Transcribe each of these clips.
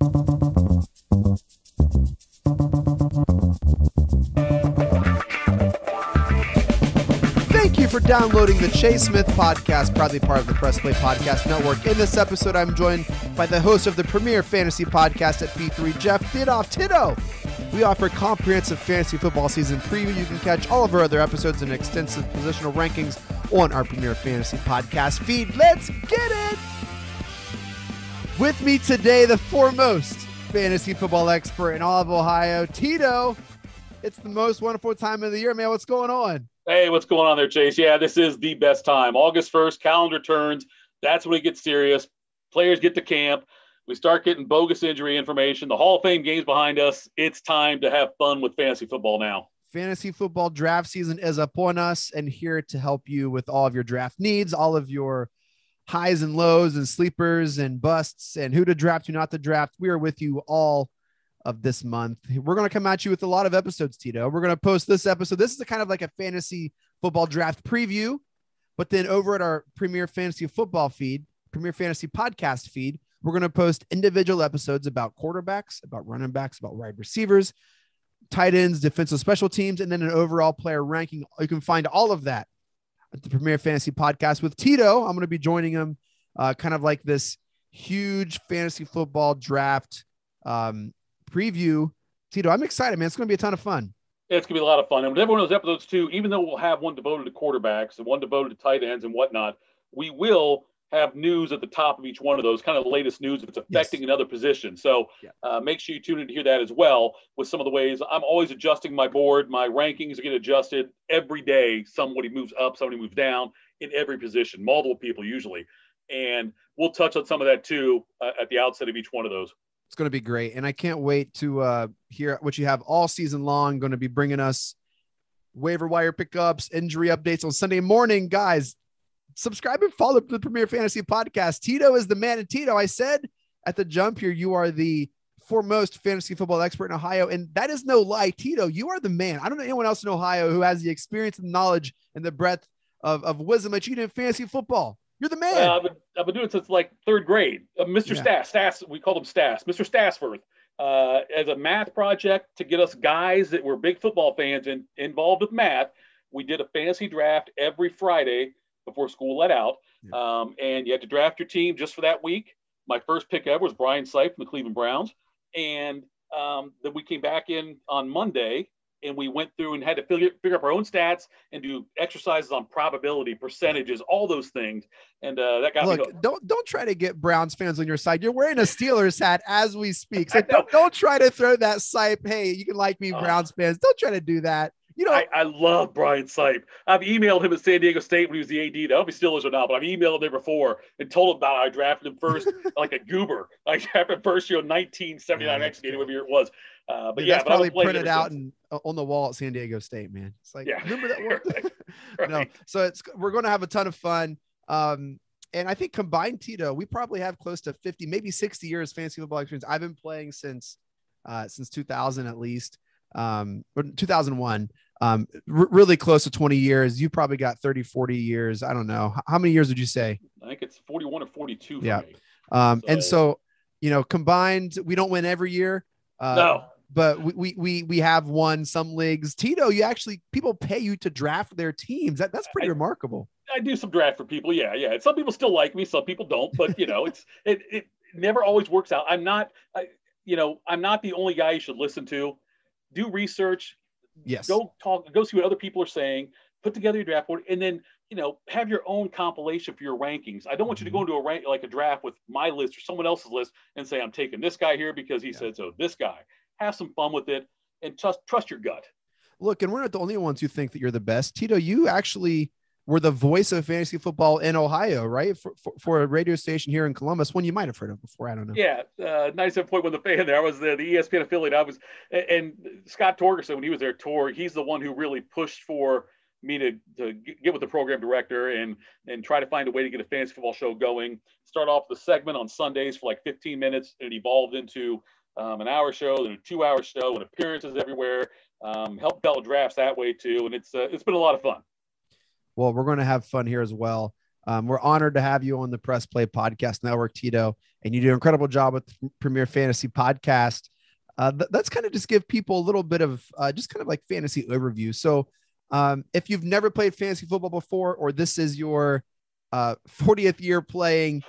Thank you for downloading the Chase Smith Podcast, proudly part of the Press Play Podcast Network. In this episode, I'm joined by the host of the premier fantasy podcast at B3, Jeff Thitoff. Tito, we offer comprehensive fantasy football season preview. You can catch all of our other episodes and extensive positional rankings on our premier fantasy podcast feed. Let's get it! With me today, the foremost fantasy football expert in all of Ohio, Tito. It's the most wonderful time of the year, man. What's going on? Hey, what's going on there, Chase? Yeah, this is the best time. August 1st, calendar turns. That's when it gets serious. Players get to camp. We start getting bogus injury information. The Hall of Fame game's behind us. It's time to have fun with fantasy football now. Fantasy football draft season is upon us, and here to help you with all of your draft needs, all of your highs and lows and sleepers and busts and who to draft, who not to draft. We are with you all of this month. We're going to come at you with a lot of episodes, Tito. We're going to post this episode. This is a kind of like a fantasy football draft preview, but then over at our premier fantasy football feed, premier fantasy podcast feed, we're going to post individual episodes about quarterbacks, about running backs, about wide receivers, tight ends, defensive special teams, and then an overall player ranking. You can find all of that at the Premier Fantasy Podcast with Tito. I'm going to be joining him kind of like this huge fantasy football draft preview. Tito, I'm excited, man. It's going to be a ton of fun. It's going to be a lot of fun. And with every one of those episodes, too, even though we'll have one devoted to quarterbacks and one devoted to tight ends and whatnot, we will have news at the top of each one of those, kind of the latest news if it's affecting another position. So make sure you tune in to hear that as well with some of the ways. I'm always adjusting my board. My rankings get adjusted every day. Somebody moves up, somebody moves down in every position, multiple people usually. And we'll touch on some of that, too, at the outset of each one of those. It's going to be great. And I can't wait to hear what you have all season long. Going to be bringing us waiver wire pickups, injury updates on Sunday morning. Guys, subscribe and follow the Premier Fantasy Podcast. Tito is the man. And Tito, I said at the jump here, you are the foremost fantasy football expert in Ohio. And that is no lie. Tito, you are the man. I don't know anyone else in Ohio who has the experience and knowledge and the breadth of wisdom that you do in fantasy football. You're the man. I've been doing it since like third grade. Mr. Stas, we called him Stas, Mr. Stassforth, as a math project to get us guys that were big football fans and involved with math. We did a fantasy draft every Friday before school let out. And you had to draft your team just for that week. My first pick ever was Brian Sipe from the Cleveland Browns. And then we came back in on Monday and we went through and had to figure up our own stats and do exercises on probability, percentages, all those things. And that got me. Don't try to get Browns fans on your side. You're wearing a Steelers hat as we speak. So don't try to throw that Sipe. Hey, you can like me, Browns fans. Don't try to do that. You know, I love Brian Sipe. I've emailed him at San Diego State when he was the AD. I don't know if he's Steelers or not, but I've emailed him before and told him about how I drafted him first like a goober. I drafted him first, 1979 X-Gator, whatever year it was. But that's probably printed out on the wall at San Diego State, man. It's like, remember that one? Right. No, so we're going to have a ton of fun. And I think combined, Tito, we probably have close to 50, maybe 60 years fantasy football experience. I've been playing since 2000 at least, or 2001. Really close to 20 years. You probably got 30, 40 years. I don't know. How many years would you say? I think it's 41 or 42 for me. And so, combined, we don't win every year. No. But we have won some leagues. Tito, people pay you to draft their teams. That's pretty remarkable. I do some draft for people. Yeah. And some people still like me. Some people don't, but it never always works out. I'm not the only guy you should listen to. Do research. Yes. Go see what other people are saying, put together your draft board, and then, have your own compilation for your rankings. I don't want you to go into a draft with my list or someone else's list and say, I'm taking this guy here because he said so. This guy. Have some fun with it and trust your gut. Look, and we're not the only ones who think that you're the best. Tito, you actually were the voice of fantasy football in Ohio, right? For a radio station here in Columbus, one you might have heard of before. I don't know. Yeah. 97.1 The Fan there. I was the ESPN affiliate. And Scott Torgerson, when he was there, he's the one who really pushed for me to get with the program director and try to find a way to get a fantasy football show going. Start off the segment on Sundays for like 15 minutes. And it evolved into an hour show, then a 2-hour show, and appearances everywhere. Help develop drafts that way too, and it's been a lot of fun. Well, we're going to have fun here as well. We're honored to have you on the Press Play Podcast Network, Tito, and you do an incredible job with Premier Fantasy Podcast. Let's kind of just give people a little bit of just kind of like fantasy overview. So if you've never played fantasy football before, or this is your 40th year playing,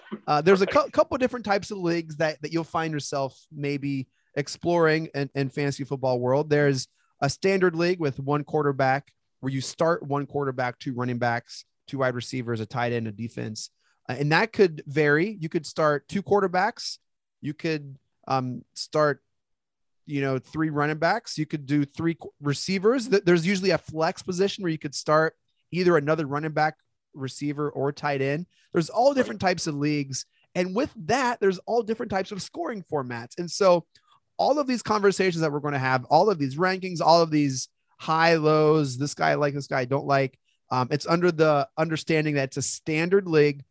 there's a couple different types of leagues that you'll find yourself maybe exploring in fantasy football world. There's a standard league with one quarterback where you start one quarterback, two running backs, two wide receivers, a tight end, a defense. And that could vary. You could start two quarterbacks. You could start, three running backs. You could do three receivers. There's usually a flex position where you could start either another running back, receiver, or tight end. There's all different types of leagues. And with that, there's all different types of scoring formats. And so all of these conversations that we're going to have, all of these rankings, all of these high lows, this guy I like, this guy I don't like. It's under the understanding that it's a standard league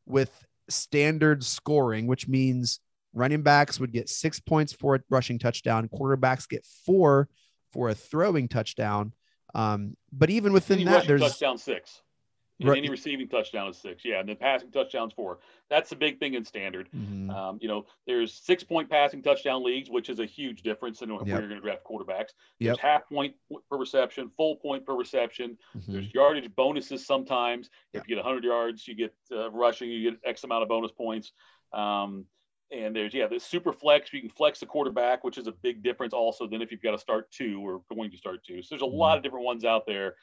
with standard scoring, which means running backs would get 6 points for a rushing touchdown. Quarterbacks get 4 for a throwing touchdown. But even within that, there's touchdown 6. Any receiving touchdown is 6. Yeah. And the passing touchdowns 4. That's the big thing in standard. Mm-hmm. There's 6-point passing touchdown leagues, which is a huge difference in where you're going to draft quarterbacks. There's half point per reception, full point per reception. Mm-hmm. There's yardage bonuses sometimes. If you get 100 yards, you get rushing, you get X amount of bonus points. And there's, the super flex. You can flex the quarterback, which is a big difference also than if you've got to start 2 or going to start 2. So there's a lot of different ones out there.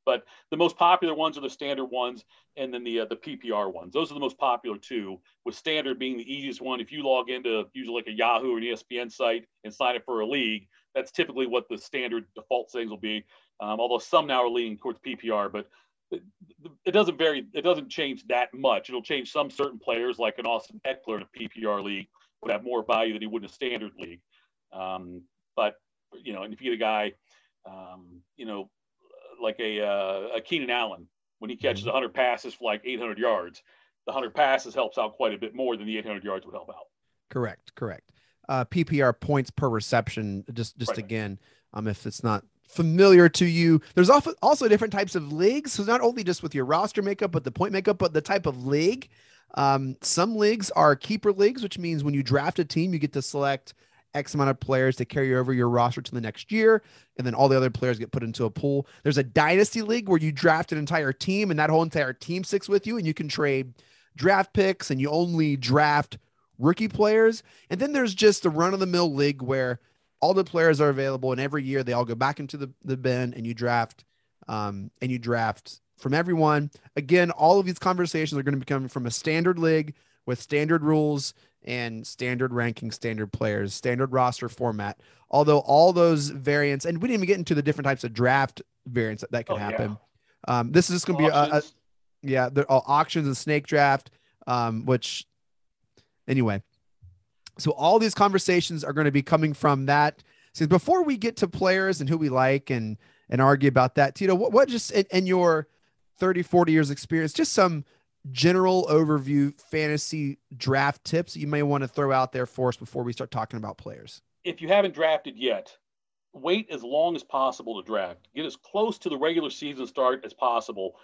But the most popular ones are the standard ones, and then the PPR ones. Those are the most popular 2, with standard being the easiest one. If you log into usually like a Yahoo or an ESPN site and sign up for a league, that's typically what the standard default settings will be. Although some now are leaning towards PPR, but it doesn't vary. It doesn't change that much. It'll change some certain players, like an Austin Eckler in a PPR league would have more value than he would in a standard league. But and if you get a guy, like a Keenan Allen, when he catches 100 passes for like 800 yards, the 100 passes helps out quite a bit more than the 800 yards would help out. Correct. PPR points per reception. Just right. Again, if it's not familiar to you, there's also different types of leagues. So not only just with your roster makeup, but the point makeup, but the type of league. Some leagues are keeper leagues, which means when you draft a team, you get to select X amount of players to carry over your roster to the next year. And then all the other players get put into a pool. There's a dynasty league where you draft an entire team and that whole entire team sticks with you and you can trade draft picks and you only draft rookie players. And then there's just a run of the mill league where all the players are available and every year they all go back into the bin and you draft from everyone. Again, all of these conversations are going to be coming from a standard league with standard rules and standard ranking, standard players, standard roster format. Although all those variants, and we didn't even get into the different types of draft variants that could happen. Yeah. This is just going to be they're all auctions and snake draft, which anyway. So all these conversations are going to be coming from that. So before we get to players and who we like and argue about that, Tito, what just in your 30, 40 years experience, just some general overview fantasy draft tips that you may want to throw out there for us before we start talking about players? If you haven't drafted yet, wait as long as possible to draft. Get as close to the regular season start as possible.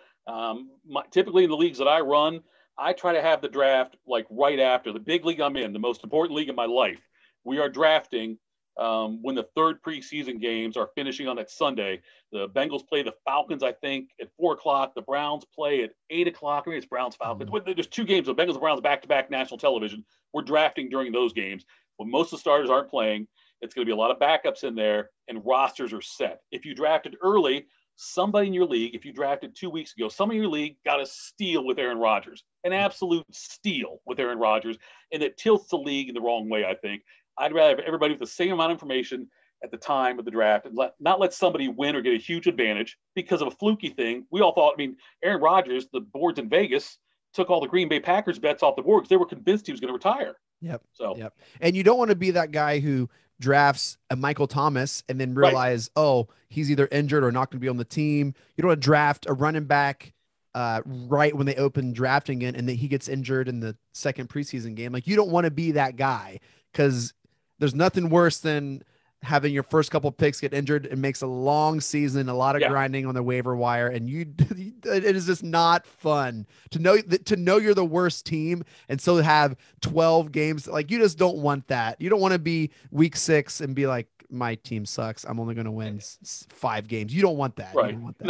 Typically in the leagues that I run, I try to have the draft like right after the big league I'm in, the most important league in my life. We are drafting when the third preseason games are finishing on that Sunday. The Bengals play the Falcons, I think, at 4:00. The Browns play at 8:00. I mean, it's Browns-Falcons. There's 2 games, the Bengals and Browns back-to-back national television. We're drafting during those games. When most of the starters aren't playing, it's going to be a lot of backups in there, and rosters are set. If you drafted early, somebody in your league, if you drafted 2 weeks ago, somebody in your league got a steal with Aaron Rodgers, an absolute steal with Aaron Rodgers, and it tilts the league in the wrong way, I think. I'd rather have everybody with the same amount of information at the time of the draft and not let somebody win or get a huge advantage because of a fluky thing. We all thought, Aaron Rodgers, the boards in Vegas, took all the Green Bay Packers bets off the board because they were convinced he was going to retire. Yep. And you don't want to be that guy who drafts a Michael Thomas and then realize, he's either injured or not going to be on the team. You don't want to draft a running back right when they open drafting it and then he gets injured in the second preseason game. Like, you don't want to be that guy because there's nothing worse than having your first couple picks get injured. It makes a long season, a lot of Yeah. grinding on the waiver wire, and it is just not fun to know you're the worst team and still have 12 games. Like, you just don't want that. You don't want to be week 6 and be like, my team sucks, I'm only going to win 5 games. You don't want that. Right. You don't want that.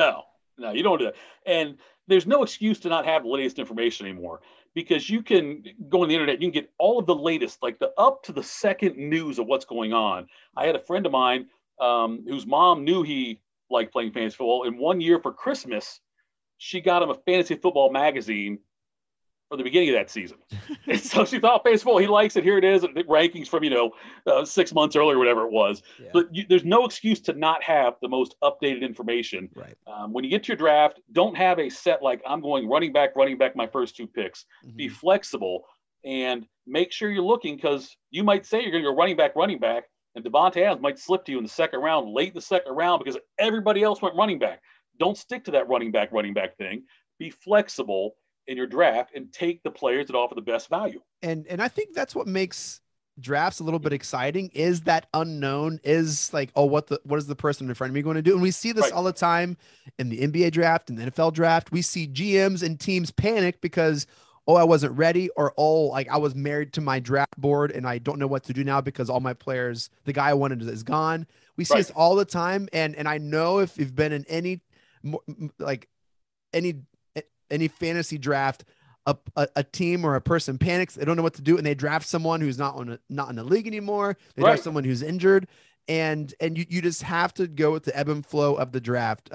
No, you don't do that. And there's no excuse to not have the latest information anymore, because you can go on the internet, you can get all of the latest, like the up to the second news of what's going on. I had a friend of mine whose mom knew he liked playing fantasy football, and one year for Christmas, she got him a fantasy football magazine from the beginning of that season. And so she thought, baseball, he likes it. Here it is, the rankings from 6 months earlier, whatever it was. Yeah. But there's no excuse to not have the most updated information. Right. When you get to your draft, don't have a set like, I'm going running back my first 2 picks. Mm-hmm. Be flexible and make sure you're looking, because you might say you're going to go running back, and Davante Adams might slip to you in the second round, late in the second round, because everybody else went running back. Don't stick to that running back thing. Be flexible in your draft and take the players that offer the best value. And I think that's what makes drafts a little bit exciting, is that unknown, is like, oh, what is the person in front of me going to do? And we see this all the time in the NBA draft and the NFL draft. We see GMs and teams panic because, oh, I wasn't ready, or, oh, like, I was married to my draft board and I don't know what to do now because all my players, the guy I wanted is gone. We see this all the time. And I know if you've been in any fantasy draft, a team or a person panics, they don't know what to do, and they draft someone who's not in the league anymore. They draft someone who's injured, and you just have to go with the ebb and flow of the draft.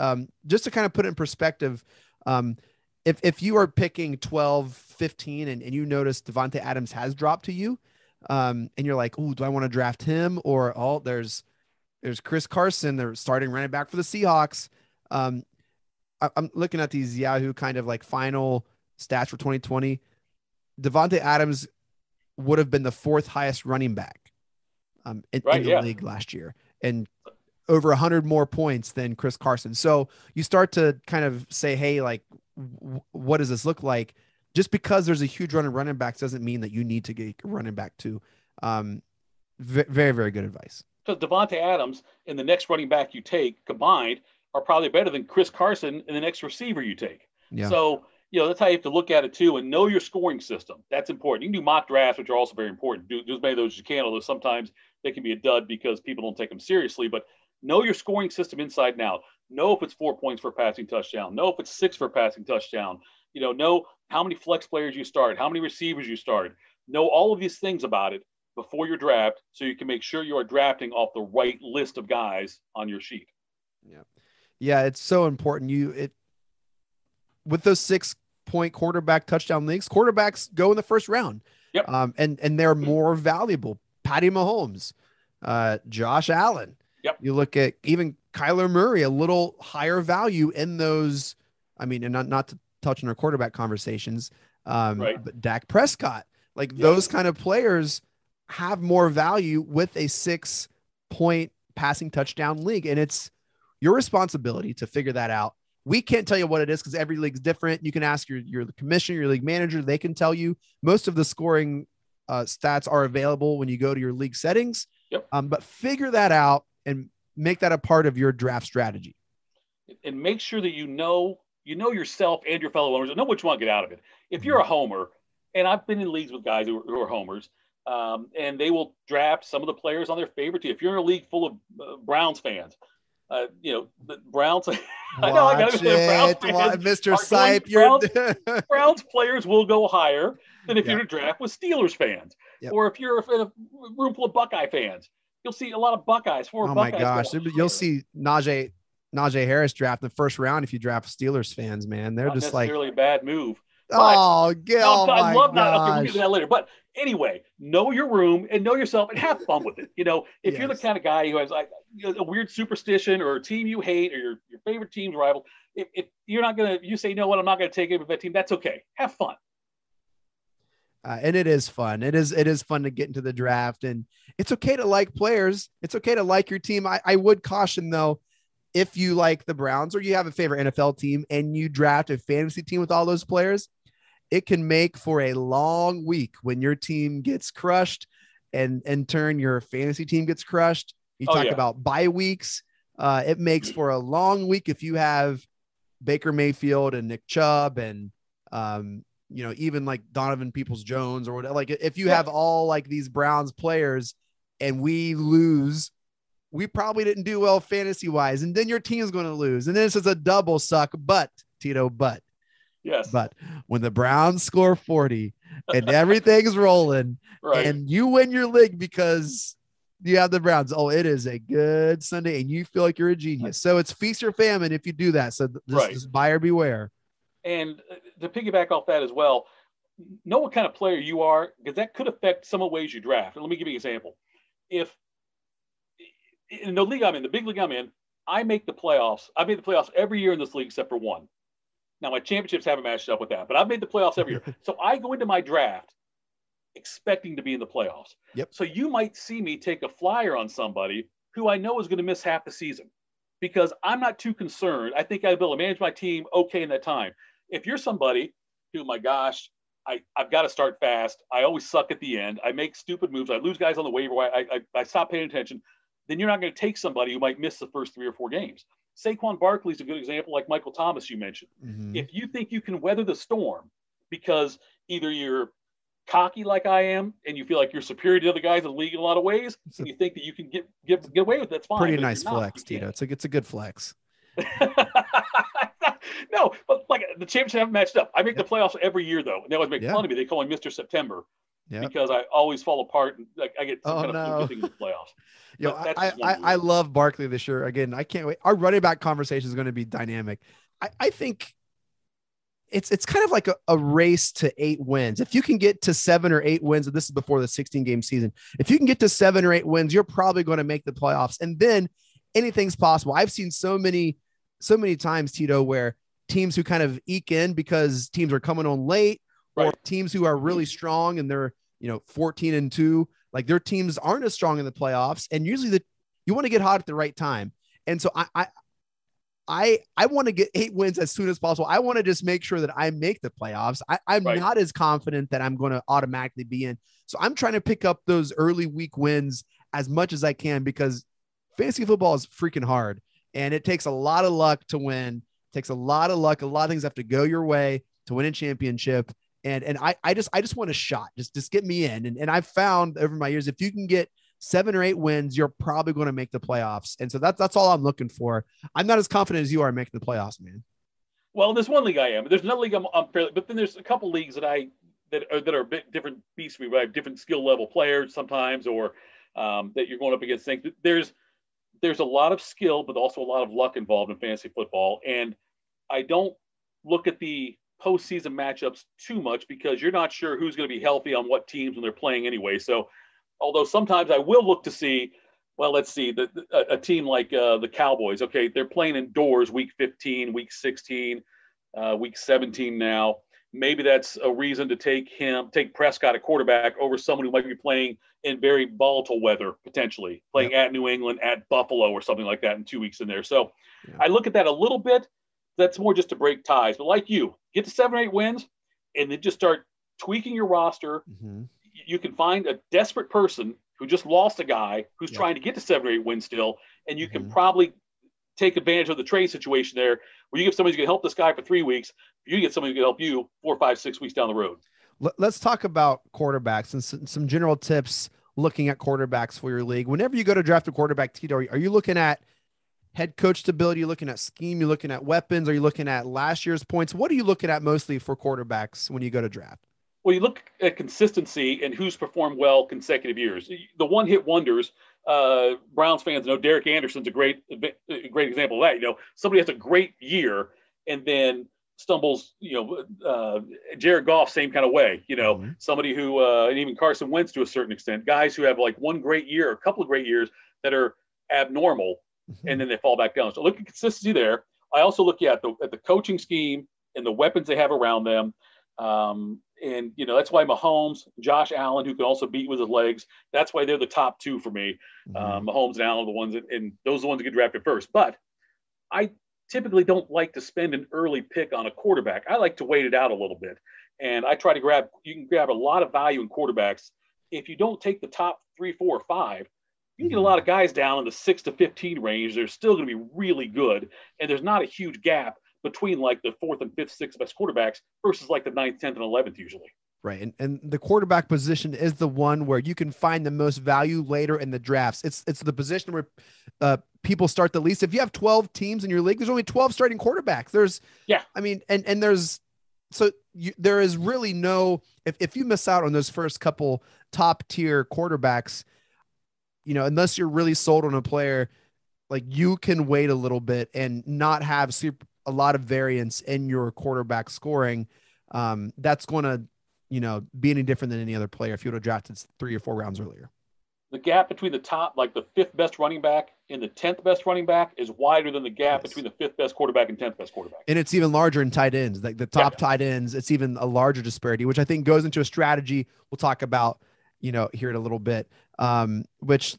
Just to kind of put it in perspective, if you are picking 12, 15 and you notice Davante Adams has dropped to you, and you're like, oh, do I want to draft him? Or, oh, there's Chris Carson, they're starting running back for the Seahawks. I'm looking at these Yahoo kind of like final stats for 2020. Davante Adams would have been the 4th highest running back in the league last year, and over 100 more points than Chris Carson. So you start to kind of say, hey, like, what does this look like? Just because there's a huge run of running backs doesn't mean that you need to get a running back too. Very, very good advice. Because Davante Adams and the next running back you take combined are probably better than Chris Carson and the next receiver you take. Yeah. So, that's how you have to look at it too, and know your scoring system. That's important. You can do mock drafts, which are also very important. Do as many of those as you can, although sometimes they can be a dud because people don't take them seriously. But know your scoring system inside and out. Know if it's 4 points for a passing touchdown. Know if it's 6 for a passing touchdown. Know how many flex players you start, how many receivers you start. Know all of these things about it before your draft, so you can make sure you are drafting off the right list of guys on your sheet. Yeah, it's so important. With those 6-point quarterback touchdown leagues, quarterbacks go in the first round. Yep. And they're more valuable. Patty Mahomes, Josh Allen. Yep. You look at even Kyler Murray, a little higher value in those. I mean, and not to touch on our quarterback conversations, but Dak Prescott, like those kind of players have more value with a 6-point passing touchdown league. And it's your responsibility to figure that out. We can't tell you what it is because every league's different. You can ask your commissioner, your league manager. They can tell you. Most of the scoring stats are available when you go to your league settings. Yep. But figure that out and make that a part of your draft strategy. And make sure that you know yourself and your fellow owners, and know what you want to get out of it. If you're a homer, and I've been in leagues with guys who are homers, and they will draft some of the players on their favorite team. If you're in a league full of Browns fans, the Browns. I know I got to say Browns fans. Mr. Sipe, Browns players will go higher than if you're in a draft with Steelers fans, or if you're in a room full of Buckeye fans. You'll see a lot of Buckeyes. Oh my gosh, you'll see Najee Harris draft in the first round if you draft Steelers fans. Man, they're not just necessarily a bad move. But, Gil, I love that. Okay, we'll get to that later. But anyway, know your room and know yourself and have fun with it. If you're the kind of guy who has like a weird superstition or a team you hate or your favorite team's rival, if you're not going to, you say, you know what, I'm not going to take it with that team. That's okay. Have fun. And it is fun. It is fun to get into the draft, and it's okay to like players. It's okay to like your team. I would caution though, if you like the Browns or you have a favorite NFL team and you draft a fantasy team with all those players, it can make for a long week when your team gets crushed and in turn your fantasy team gets crushed. You Oh, talk yeah. about bye weeks. It makes for a long week if you have Baker Mayfield and Nick Chubb and, even like Donovan Peoples-Jones or whatever. Like if you have all like these Browns players and we lose, we probably didn't do well fantasy wise. And then your team's going to lose. And then it's just a double suck. But Tito, Yes. but when the Browns score 40 and everything's rolling Right. and you win your league because you have the Browns, it is a good Sunday and you feel like you're a genius. So it's feast or famine if you do that. So just buyer beware. And to piggyback off that as well, know what kind of player you are, because that could affect some of the ways you draft. And let me give you an example. If in the league I'm in, the big league I'm in, I make the playoffs. I've made the playoffs every year in this league except for one. Now, my championships haven't matched up with that, but I've made the playoffs every year. So I go into my draft expecting to be in the playoffs. Yep. So you might see me take a flyer on somebody who I know is going to miss half the season because I'm not too concerned. I think I'll be able to manage my team okay in that time. If you're somebody who, my gosh, I've got to start fast. I always suck at the end. I make stupid moves. I lose guys on the waiver wire. I stop paying attention. Then you're not going to take somebody who might miss the first 3 or 4 games. Saquon Barkley is a good example, like Michael Thomas you mentioned. Mm-hmm. If you think you can weather the storm because either you're cocky like I am and you feel like you're superior to other guys in the league in a lot of ways, and you think that you can get away with it, that's fine. Pretty nice flex, Tito. It's a good flex. No, but like the championship haven't matched up. I make the playoffs every year though, and they always make fun of me. They call me Mr. September because I always fall apart and like I get some kind of thing in the playoffs. I love Barkley this year. Again, I can't wait. Our running back conversation is going to be dynamic. I think it's kind of like a race to 8 wins. If you can get to 7 or 8 wins, and this is before the 16-game season, if you can get to 7 or 8 wins, you're probably going to make the playoffs. And then anything's possible. I've seen so many times, Tito, where teams who kind of eke in because teams are coming on late, or teams who are really strong and they're 14-2, like their teams aren't as strong in the playoffs. And usually you want to get hot at the right time. And so I want to get 8 wins as soon as possible. I want to just make sure that I make the playoffs. I'm not as confident that I'm going to automatically be in. So I'm trying to pick up those early week wins as much as I can because fantasy football is freaking hard and it takes a lot of luck to win. It takes a lot of luck. A lot of things have to go your way to win a championship. And I just want a shot. Just get me in. And I've found over my years, if you can get 7 or 8 wins, you're probably going to make the playoffs. And so that's all I'm looking for. I'm not as confident as you are making the playoffs, man. Well, there's one league I am. There's another league I'm fairly, but then there's a couple leagues that are a bit different beasts for me. I have different skill level players sometimes, or that you're going up against things. There's a lot of skill, but also a lot of luck involved in fantasy football. And I don't look at the postseason matchups too much because you're not sure who's going to be healthy on what teams when they're playing anyway. So, although sometimes I will look to see, well, let's see, a team like the Cowboys. Okay, they're playing indoors week 15, week 16, week 17 now. Maybe that's a reason to take Prescott, a quarterback, over someone who might be playing in very volatile weather, potentially playing at New England, at Buffalo, or something like that in 2 weeks in there. So I look at that a little bit. That's more just to break ties. But like you, get to 7 or 8 wins, and then just start tweaking your roster. Mm-hmm. You can find a desperate person who just lost a guy who's trying to get to 7 or 8 wins still, and you can probably take advantage of the trade situation there where you get somebody who's going to help this guy for 3 weeks. You get somebody who can help you 4, 5, 6 weeks down the road. Let's talk about quarterbacks and some general tips looking at quarterbacks for your league. Whenever you go to draft a quarterback, Tito, are you looking at head coach stability? You're looking at scheme? You're looking at weapons? Are you looking at last year's points? What are you looking at mostly for quarterbacks when you go to draft? Well, you look at consistency and who's performed well consecutive years. The one-hit wonders, Browns fans know Derek Anderson's a great example of that. Somebody has a great year and then stumbles. Jared Goff, same kind of way. Somebody who, and even Carson Wentz to a certain extent, guys who have like one great year, a couple of great years that are abnormal, and then they fall back down. So look at consistency there. I also look at the coaching scheme and the weapons they have around them. And that's why Mahomes, Josh Allen, who can also beat with his legs, that's why they're the top 2 for me. Mahomes and Allen are the ones and those are the ones that get drafted first. But I typically don't like to spend an early pick on a quarterback. I like to wait it out a little bit. And I try to you can grab a lot of value in quarterbacks. If you don't take the top 3, 4, or 5, You can get a lot of guys down in the 6 to 15 range. They're still going to be really good. And there's not a huge gap between like the 4th and 5th, 6th best quarterbacks versus like the 9th, 10th, and 11th usually. Right. And the quarterback position is the one where you can find the most value later in the drafts. It's the position where people start the least. If you have 12 teams in your league, there's only 12 starting quarterbacks. There is really no, if you miss out on those first couple top tier quarterbacks, unless you're really sold on a player, like you can wait a little bit and not have a lot of variance in your quarterback scoring. That's going to, be any different than any other player if you would have drafted 3 or 4 rounds earlier. The gap between the top, like the 5th best running back and the 10th best running back, is wider than the gap between the 5th best quarterback and 10th best quarterback. And it's even larger in tight ends. Like the top tight ends, it's even a larger disparity, which I think goes into a strategy we'll talk about, here in a little bit. There's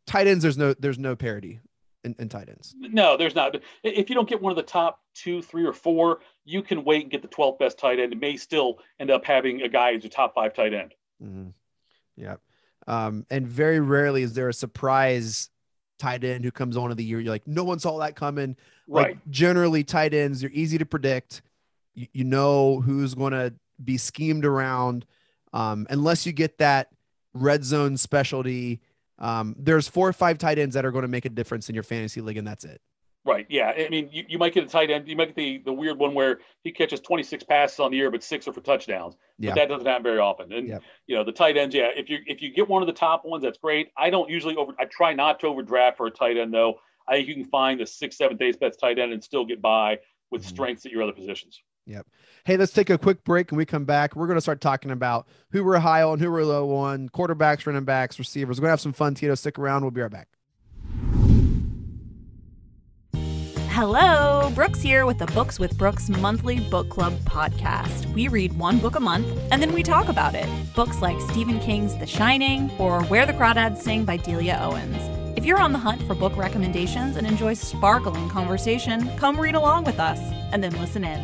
tight ends. There's no parity in tight ends. No, there's not. If you don't get one of the top 2, 3, or 4, you can wait and get the 12th best tight end. It may still end up having a guy who's a top 5 tight end. Mm-hmm. Yeah. And very rarely is there a surprise tight end who comes on of the year. You're like, no one saw that coming. Right. Like generally tight ends, they're easy to predict. You know who's going to be schemed around. Unless you get that red zone specialty, there's 4 or 5 tight ends that are going to make a difference in your fantasy league, and that's it. Right. Yeah. I mean, you might get a tight end. You might get the weird one where he catches 26 passes on the year, but 6 are for touchdowns. Yeah. But that doesn't happen very often. And the tight ends, if you get one of the top ones, that's great. I don't usually I try not to overdraft for a tight end though. I think you can find the 6th, 7th, 8th best tight end and still get by with strengths at your other positions. Yep. Hey, let's take a quick break. When we come back, we're going to start talking about who we're high on, who we're low on, quarterbacks, running backs, receivers. We're going to have some fun, Tito. Stick around. We'll be right back. Hello, Brooks here with the Books with Brooks monthly book club podcast. We read 1 book a month and then we talk about it. Books like Stephen King's The Shining or Where the Crawdads Sing by Delia Owens. If you're on the hunt for book recommendations and enjoy sparkling conversation, come read along with us and then listen in.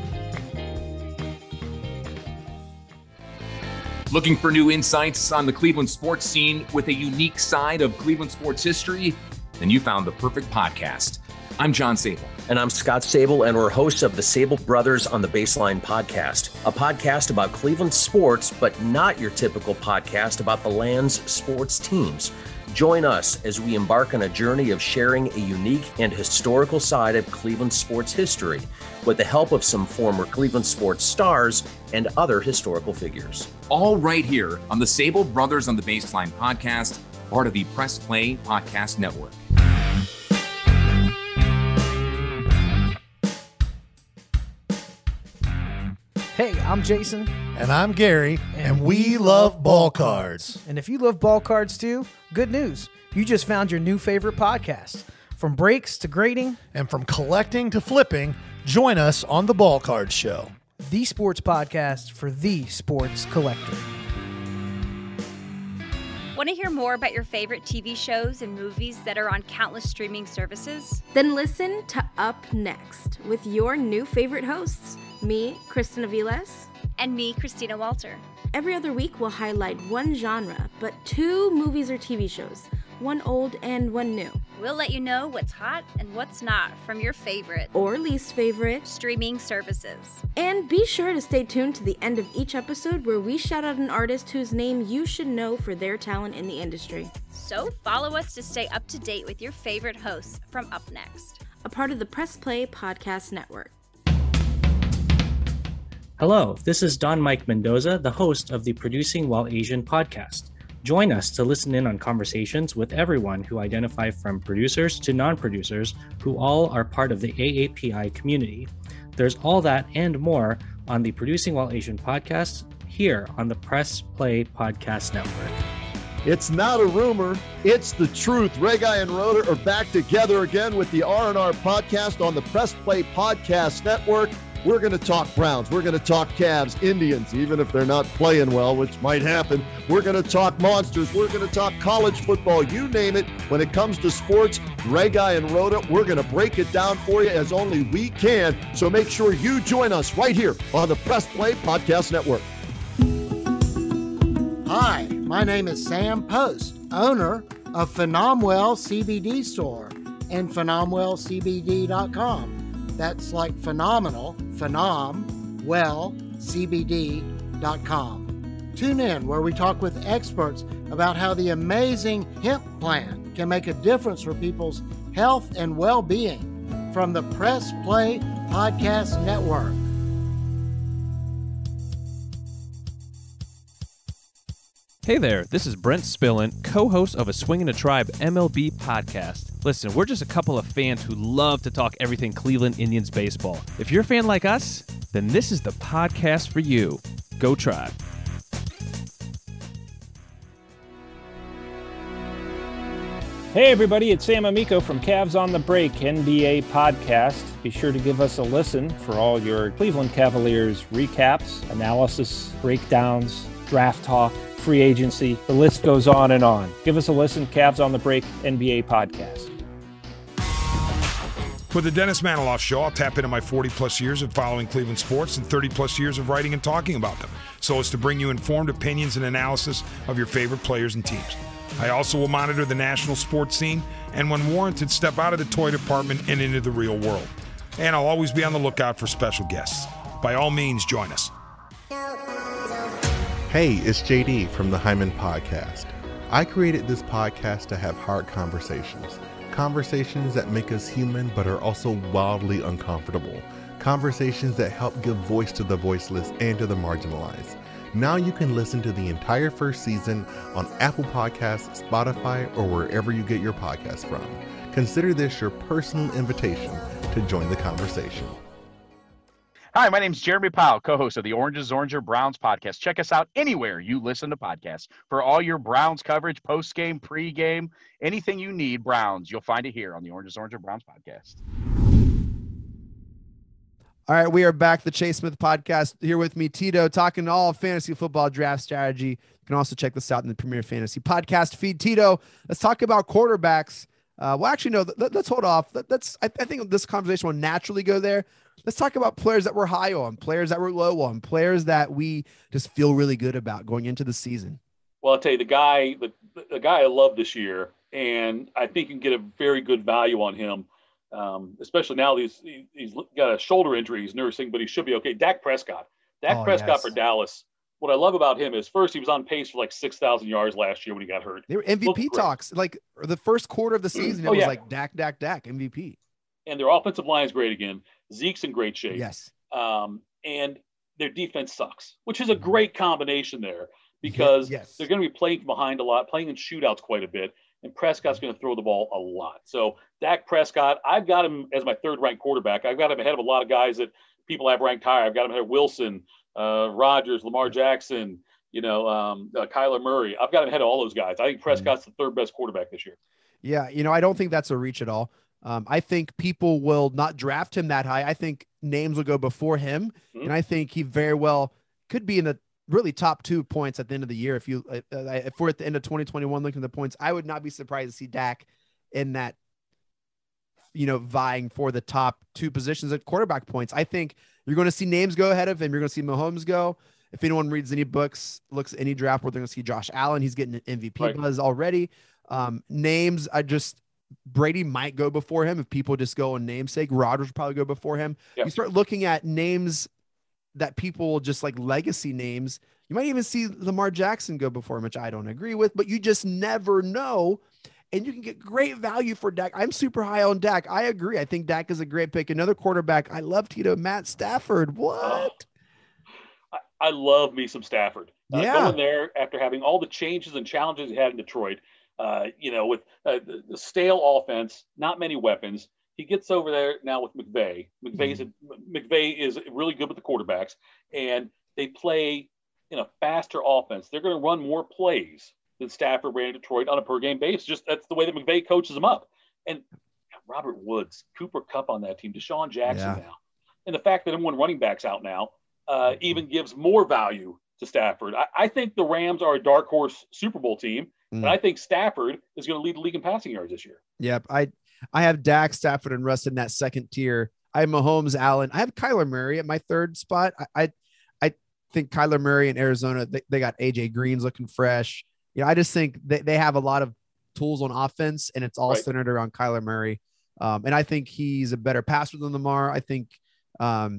Looking for new insights on the Cleveland sports scene with a unique side of Cleveland sports history? Then you found the perfect podcast. I'm John Sable. And I'm Scott Sable, and we're hosts of the Sable Brothers on the Baseline podcast, a podcast about Cleveland sports, but not your typical podcast about the land's sports teams. Join us as we embark on a journey of sharing a unique and historical side of Cleveland sports history with the help of some former Cleveland sports stars and other historical figures. All right here on the Sable Brothers on the Baseline podcast, part of the Press Play Podcast Network. Hey, I'm Jason. And I'm Gary, and we love ball cards. And if you love ball cards too, good news. You just found your new favorite podcast. From breaks to grading. And from collecting to flipping, join us on the Ball Card Show. The sports podcast for the sports collector. Want to hear more about your favorite TV shows and movies that are on countless streaming services? Then listen to Up Next with your new favorite hosts, me, Kristen Aviles. And me, Christina Walter. Every other week, we'll highlight one genre, but 2 movies or TV shows, one old and one new. We'll let you know what's hot and what's not from your favorite or least favorite streaming services. And be sure to stay tuned to the end of each episode where we shout out an artist whose name you should know for their talent in the industry. So follow us to stay up to date with your favorite hosts from Up Next, a part of the Press Play Podcast Network. Hello, this is Don Mike Mendoza, the host of the Producing While Asian podcast. Join us to listen in on conversations with everyone who identify from producers to non-producers who all are part of the AAPI community. There's all that and more on the Producing While Asian podcast here on the Press Play Podcast Network. It's not a rumor, it's the truth. Ray Guy and Rhoda are back together again with the R&R podcast on the Press Play Podcast Network. We're going to talk Browns. We're going to talk Cavs, Indians, even if they're not playing well, which might happen. We're going to talk monsters. We're going to talk college football. You name it. When it comes to sports, Ray Guy and Rhoda, we're going to break it down for you as only we can. So make sure you join us right here on the Press Play Podcast Network. Hi, My name is Sam Post, owner of Phenomenal CBD Store and PhenomenalCBD.com. That's like phenomenal, CBD.com. Tune in where we talk with experts about how the amazing hemp plant can make a difference for people's health and well-being from the Press Play Podcast Network. Hey there, this is Brent Spillin, co-host of a Swingin' a Tribe MLB podcast. Listen, we're just a couple of fans who love to talk everything Cleveland Indians baseball. If you're a fan like us, then this is the podcast for you. Go Tribe. Hey everybody, it's Sam Amico from Cavs on the Break NBA podcast. Be sure to give us a listen for all your Cleveland Cavaliers recaps, analysis, breakdowns, draft talk, free agency. The list goes on and on. Give us a listen, Cavs on the Break NBA podcast. For the Dennis Maniloff Show, I'll tap into my 40-plus years of following Cleveland sports and 30-plus years of writing and talking about them, so as to bring you informed opinions and analysis of your favorite players and teams. I also will monitor the national sports scene and, when warranted, step out of the toy department and into the real world. And I'll always be on the lookout for special guests. By all means, join us. Hey, it's JD from the Hyman Podcast. I created this podcast to have hard conversations. Conversations that make us human but are also wildly uncomfortable. Conversations that help give voice to the voiceless and to the marginalized. Now you can listen to the entire first season on Apple Podcasts, Spotify, or wherever you get your podcasts from. Consider this your personal invitation to join the conversation. Hi, my name is Jeremy Powell, co-host of the Oranges, Oranger, Browns podcast. Check us out anywhere you listen to podcasts. For all your Browns coverage, post-game, pre-game, anything you need Browns, you'll find it here on the Oranges, Oranger, Browns podcast. All right, we are back, the Chase Smith podcast. Here with me, Tito, talking all fantasy football draft strategy. You can also check this out in the Premier Fantasy podcast feed. Tito, let's talk about quarterbacks. Well, actually, no, let's hold off. I think this conversation will naturally go there. Let's talk about players that we're high on, players that we're low on, players that we just feel really good about going into the season. Well, I'll tell you, the guy I love this year, and I think you can get a very good value on him. Especially now he's got a shoulder injury he's nursing, but he should be okay. Dak Prescott for Dallas. What I love about him is, first, he was on pace for like 6,000 yards last year when he got hurt. They were MVP talks, like the first quarter of the season. It was like Dak, MVP. And their offensive line is great again. Zeke's in great shape. Yes. And their defense sucks, which is a great combination there because they're going to be playing behind a lot, playing in shootouts quite a bit. And Prescott's going to throw the ball a lot. So Dak Prescott, I've got him as my third-ranked quarterback. I've got him ahead of a lot of guys that people have ranked higher. I've got him ahead of Wilson, Rodgers, Lamar Jackson, Kyler Murray. I've got him ahead of all those guys. I think Prescott's the third best quarterback this year. Yeah, I don't think that's a reach at all. I think people will not draft him that high. I think names will go before him, and I think he very well could be in the really top 2 points at the end of the year. If we're at the end of 2021 looking at the points, I would not be surprised to see Dak in that, vying for the top 2 positions at quarterback points. I think you're going to see names go ahead of him. You're going to see Mahomes go. If anyone reads any books, looks at any draft where they're going to see Josh Allen, he's getting an MVP buzz already. Names, Brady might go before him if people just go on namesake. Rodgers will probably go before him. Yep. You start looking at names that people just like legacy names. You might even see Lamar Jackson go before him, which I don't agree with, but you just never know. And you can get great value for Dak. I'm super high on Dak. I agree. I think Dak is a great pick. Another quarterback. I love Tito, Matt Stafford. What? I love me some Stafford. Yeah. Going there after having all the changes and challenges he had in Detroit, with the stale offense, not many weapons. He gets over there now with McVay. McVay is really good with the quarterbacks, and they play in a faster offense. They're going to run more plays than Stafford ran in Detroit on a per-game basis. Just that's the way that McVay coaches them up. And Robert Woods, Cooper Kupp on that team, Deshaun Jackson now. And the fact that one running back's out now even gives more value to Stafford. I think the Rams are a dark horse Super Bowl team, and I think Stafford is going to lead the league in passing yards this year. Yep. I have Dak, Stafford, and Russ in that second tier. I have Mahomes, Allen. I have Kyler Murray at my third spot. I think Kyler Murray in Arizona, they got AJ Green's looking fresh. I just think they have a lot of tools on offense, and it's all centered around Kyler Murray. And I think he's a better passer than Lamar. I think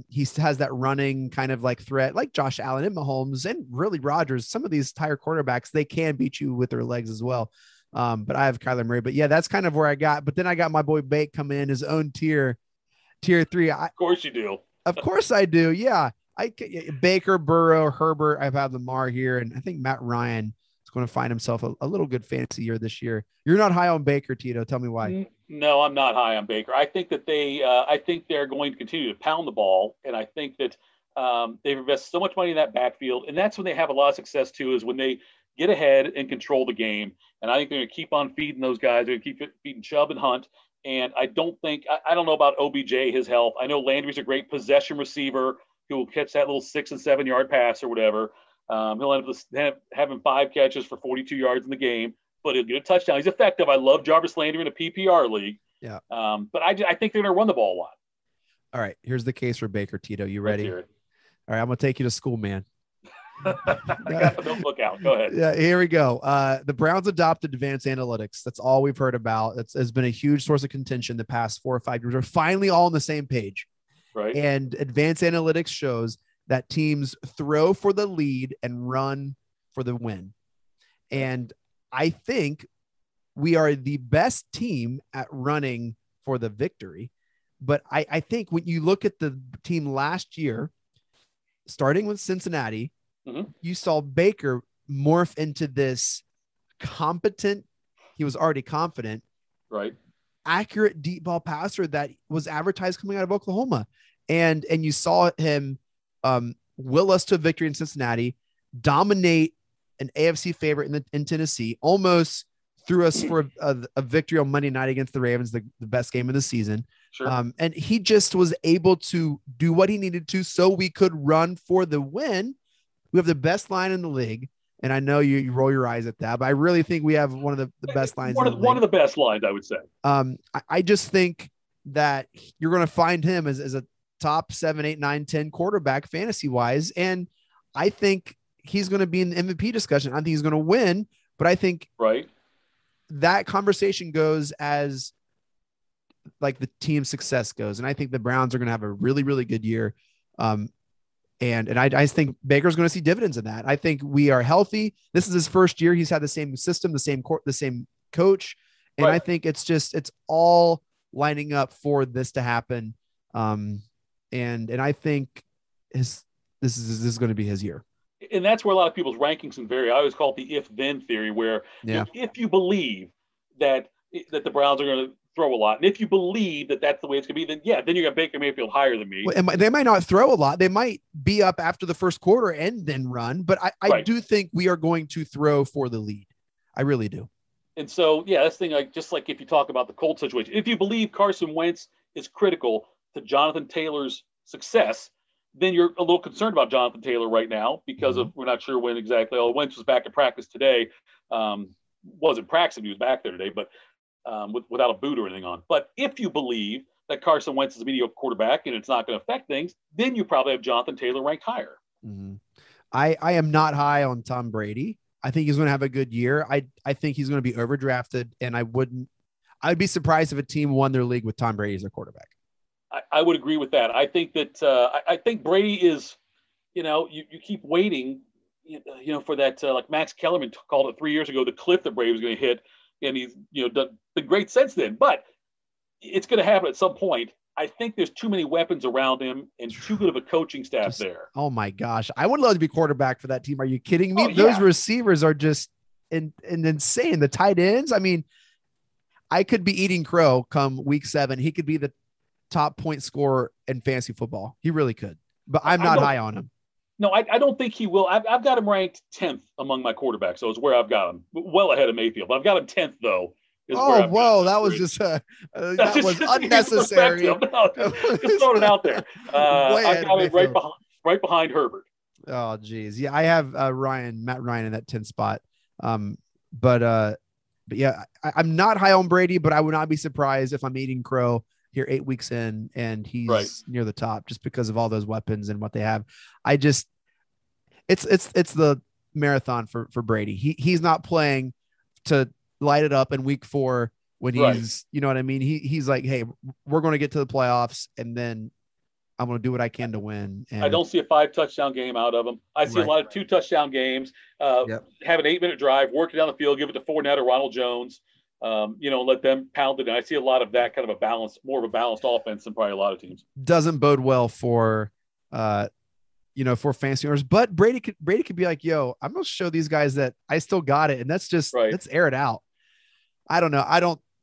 he has that running kind of like threat, like Josh Allen and Mahomes and really Rodgers. Some of these higher quarterbacks, they can beat you with their legs as well. But I have Kyler Murray. But yeah, that's kind of where I got. But then I got my boy Bake come in his own tier 3. Of course you do. Of course I do. Yeah. Baker, Burrow, Herbert. I've had Lamar here, and I think Matt Ryan is going to find himself a little good fantasy year this year. You're not high on Baker, Tito. Tell me why. No, I'm not high on Baker. I think that they're going to continue to pound the ball, and I think that they've invested so much money in that backfield, and that's when they have a lot of success too. Is when they get ahead and control the game. And I think they're going to keep on feeding those guys. They're going to keep feeding Chubb and Hunt. And I don't know about OBJ, his health. I know Landry's a great possession receiver who will catch that little 6 and 7 yard pass or whatever. He'll end up having 5 catches for 42 yards in the game, but he'll get a touchdown. He's effective. I love Jarvis Landry in a PPR league. Yeah. But I think they're going to run the ball a lot. All right. Here's the case for Baker, Tito. You ready? All right. I'm going to take you to school, man. I got the notebook out. Go ahead. Yeah, here we go. The Browns adopted advanced analytics. That's all we've heard about. It's been a huge source of contention the past 4 or 5 years. We're finally all on the same page. Right. And advanced analytics shows that teams throw for the lead and run for the win. And I think we are the best team at running for the victory. But I think when you look at the team last year, starting with Cincinnati, you saw Baker morph into this competent, he was already confident, right, accurate deep ball passer that was advertised coming out of Oklahoma. And you saw him will us to a victory in Cincinnati, dominate an AFC favorite in Tennessee, almost threw us for a victory on Monday night against the Ravens, the best game of the season. Sure. And he just was able to do what he needed to so we could run for the win. We have the best line in the league. And I know you roll your eyes at that, but I really think we have one of the best lines. One of the best lines, I would say. I just think that you're going to find him as a top 7, 8, 9, 10 quarterback fantasy wise. And I think he's going to be in the MVP discussion. I think he's going to win, but I think that conversation goes as like the team success goes. And I think the Browns are going to have a really, really good year. And I think Baker's going to see dividends in that. I think we are healthy. This is his first year. He's had the same system, the same coach. And I think it's all lining up for this to happen. And I think this is going to be his year. And that's where a lot of people's rankings can vary. I always call it the if-then theory, where if you believe that the Browns are going to throw a lot, and if you believe that that's the way it's going to be, then you got Baker Mayfield higher than me. Well, they might not throw a lot. They might be up after the first quarter and then run. But I do think we are going to throw for the lead. I really do. And so, that's the thing. Just like if you talk about the Colts situation, if you believe Carson Wentz is critical to Jonathan Taylor's success, then you're a little concerned about Jonathan Taylor right now because we're not sure when exactly. Wentz was back at practice today. Wasn't practicing. He was back there today, but without a boot or anything on. But if you believe that Carson Wentz is a mediocre quarterback and it's not going to affect things, then you probably have Jonathan Taylor ranked higher. I am not high on Tom Brady. I think he's going to have a good year. I think he's going to be overdrafted, and I'd be surprised if a team won their league with Tom Brady as their quarterback. I would agree with that. I think that I think Brady is, you keep waiting, for that. Like Max Kellerman called it 3 years ago, the cliff that Brady was going to hit, and he's been great since then. But it's going to happen at some point. I think there's too many weapons around him and too good of a coaching staff there. Oh my gosh, I would love to be quarterback for that team. Are you kidding me? Those receivers are just insane. The tight ends. I mean, I could be eating crow come week 7. He could be the top point scorer in fantasy football. He really could, but I'm not high on him. No, I don't think he will. I've got him ranked 10th among my quarterbacks. So it's where I've got him, well ahead of Mayfield. I've got him 10th though. Oh, whoa. That was just that was unnecessary. No, just throwing it out there. I got it right behind Herbert. Oh, geez. Yeah, I have Matt Ryan in that 10th spot. But yeah, I'm not high on Brady, but I would not be surprised if I'm eating crow here 8 weeks in and he's near the top just because of all those weapons and what they have. It's the marathon for Brady. He's not playing to light it up in week 4 when he's, you know what I mean? He's like, hey, we're going to get to the playoffs and then I'm going to do what I can to win. And I don't see a 5-touchdown game out of him. I see a lot of 2-touchdown games, have an 8-minute drive, work it down the field, give it to Fournette or Ronald Jones, let them pound it. And I see a lot of that kind of more of a balanced offense than probably a lot of teams. Doesn't bode well for, for fantasy owners, but Brady could be like, yo, I'm going to show these guys that I still got it. And that's just, let's air it out. I don't know.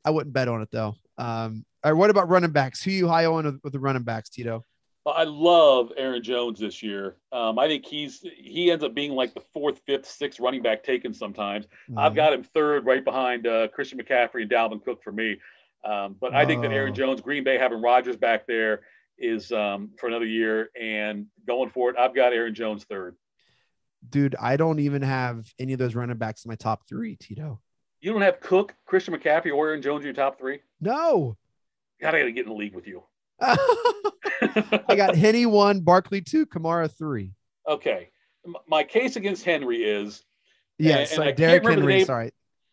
I wouldn't bet on it though. All right, what about running backs? Who you high on with the running backs, Tito? I love Aaron Jones this year. I think he ends up being like the 4th, 5th, 6th running back taken sometimes. I've got him 3rd right behind Christian McCaffrey and Dalvin Cook for me. But I think that Aaron Jones, Green Bay having Rodgers back there is for another year and going for it. I've got Aaron Jones 3rd. Dude, I don't even have any of those running backs in my top 3, Tito. You don't have Cook, Christian McCaffrey, or Aaron Jones in your top 3? No. God, I got to get in the league with you. I got Henny 1, Barkley 2, Kamara 3. Okay. My case against Henry is Derrick Henry. Sorry.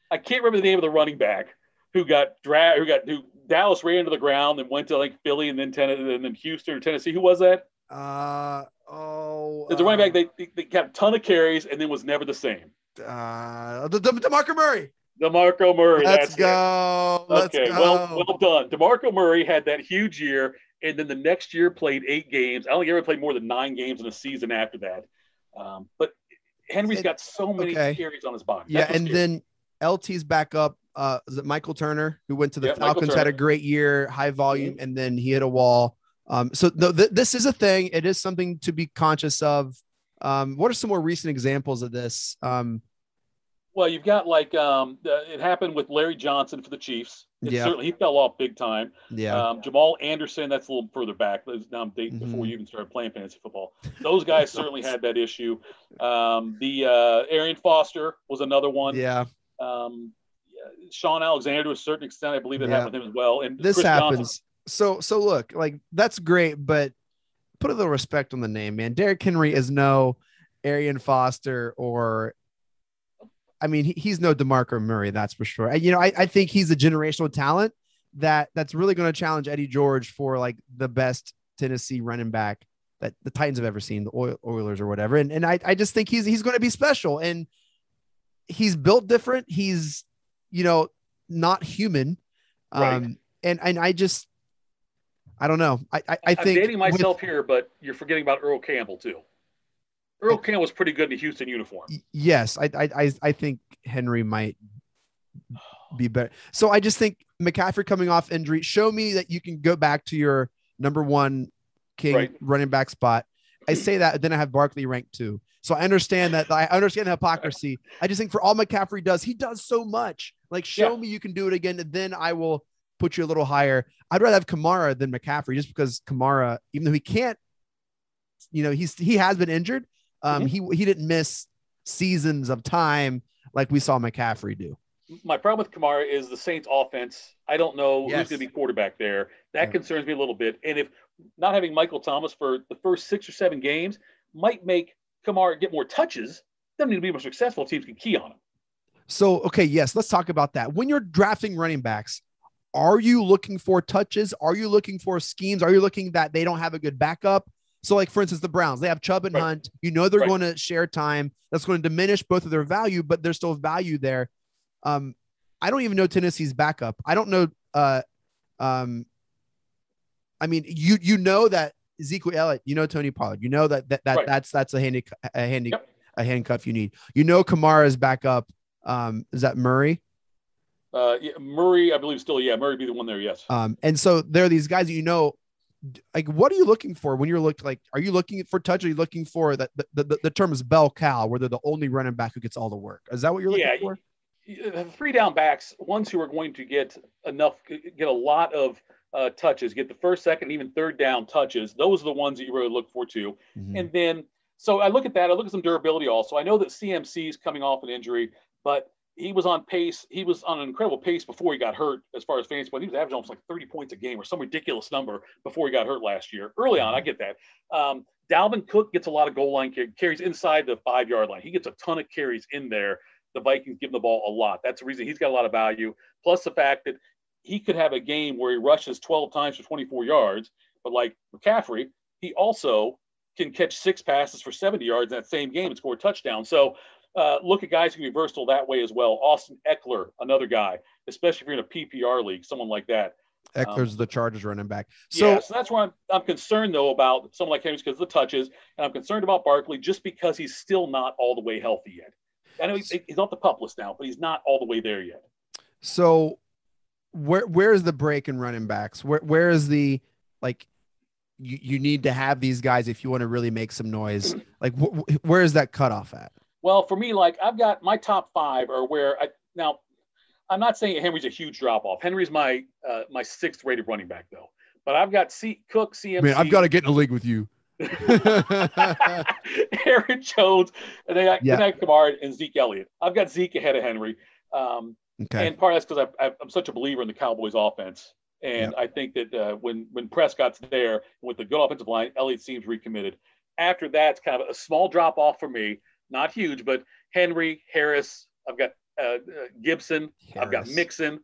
I can't remember the name of the running back who Dallas ran into the ground and went to like Philly and then Houston or Tennessee. Who was that? There's a running back they got a ton of carries and then was never the same. DeMarco Murray. DeMarco Murray. Let's go. Okay, well done. DeMarco Murray had that huge year, and then the next year played 8 games. I don't think he ever played more than 9 games in a season after that. But Henry's got so many carries on his body. Yeah, and then LT's back up. Is it Michael Turner, who went to the Falcons, had a great year, high volume, and then he hit a wall. This is a thing. It is something to be conscious of. What are some more recent examples of this? Well, you've got it happened with Larry Johnson for the Chiefs. Certainly he fell off big time. Yeah. Jamal Anderson, that's a little further back. Now I'm dating before you even started playing fantasy football. Those guys certainly had that issue. Arian Foster was another one. Yeah. Sean Alexander to a certain extent, I believe it happened with him as well. And this Chris happens. Johnson. So look, that's great, but put a little respect on the name, man. Derrick Henry is no Arian Foster he's no DeMarco Murray, that's for sure. I think he's a generational talent that's really going to challenge Eddie George for like the best Tennessee running back that the Titans have ever seen, the Oilers or whatever. And I just think he's going to be special, and he's built different. He's, not human. Right. And I don't know. I think I'm dating myself here, but you're forgetting about Earl Campbell too. Earl Campbell was pretty good in a Houston uniform. Yes, I think Henry might be better. So I just think McCaffrey coming off injury, show me that you can go back to your number 1 king running back spot. I say that, then I have Barkley ranked 2. So I understand that. I understand the hypocrisy. I just think for all McCaffrey does, he does so much. Like, show me you can do it again, and then I will put you a little higher. I'd rather have Kamara than McCaffrey, just because Kamara, even though he can't, he has been injured. He didn't miss seasons of time like we saw McCaffrey do. My problem with Kamara is the Saints offense. I don't know who's going to be quarterback there. That concerns me a little bit. And if not having Michael Thomas for the first 6 or 7 games might make Kamara get more touches, doesn't need to be more successful if teams can key on him. So, okay, yes, let's talk about that. When you're drafting running backs, are you looking for touches? Are you looking for schemes? Are you looking that they don't have a good backup? So, like, for instance, the Browns, they have Chubb and Hunt. They're going to share time. That's going to diminish both of their value, but there's still value there. I don't even know Tennessee's backup. I don't know. You know that Ezekiel Elliott, Tony Pollard, that's a handcuff you need. Kamara's backup. Is that Murray? Murray, I believe still, Murray be the one there. Yes. And so there are these guys, like, what are you looking for when you're are you looking for touch? Are you looking for that? The term is bell cow, where they're the only running back who gets all the work. Is that what you're looking for? The 3 down backs, ones who are going to get a lot of touches, get the first, second, even third down touches. Those are the ones that you really look for too. And then, so I look at that. I look at some durability also. I know that CMC is coming off an injury, but he was on pace. He was on an incredible pace before he got hurt as far as fantasy points. He was averaging almost like 30 points a game or some ridiculous number before he got hurt last year. Early on, I get that. Dalvin Cook gets a lot of goal line carries inside the 5-yard line. He gets a ton of carries in there. The Vikings give him the ball a lot. That's the reason he's got a lot of value. Plus the fact that he could have a game where he rushes 12 times for 24 yards. But like McCaffrey, he also can catch 6 passes for 70 yards in that same game and score a touchdown. So look at guys who can be versatile that way as well. Austin Eckler, another guy, especially if you're in a PPR league, someone like that. Eckler's the Chargers running back. So that's where I'm concerned, though, about someone like Henry because of the touches. And I'm concerned about Barkley just because he's still not all the way healthy yet. I know he's not the pup list now, but he's not all the way there yet. So where's the break in running backs? Where is the, like, you need to have these guys if you want to really make some noise? Like, where is that cutoff at? Well, for me, like, I've got my top 5 are where now I'm not saying Henry's a huge drop off. Henry's my 6th rated running back, though. But I've got Cook, CMC. Man, I've got to get in a league with you. Aaron Jones, and then I got Kamara and Zeke Elliott. I've got Zeke ahead of Henry. Okay. And part of that's because I'm such a believer in the Cowboys offense. And I think that when Prescott's there with the good offensive line, Elliott seems recommitted. After that, it's kind of a small drop off for me. Not huge, but Henry, Harris, I've got Gibson, I've got Mixon,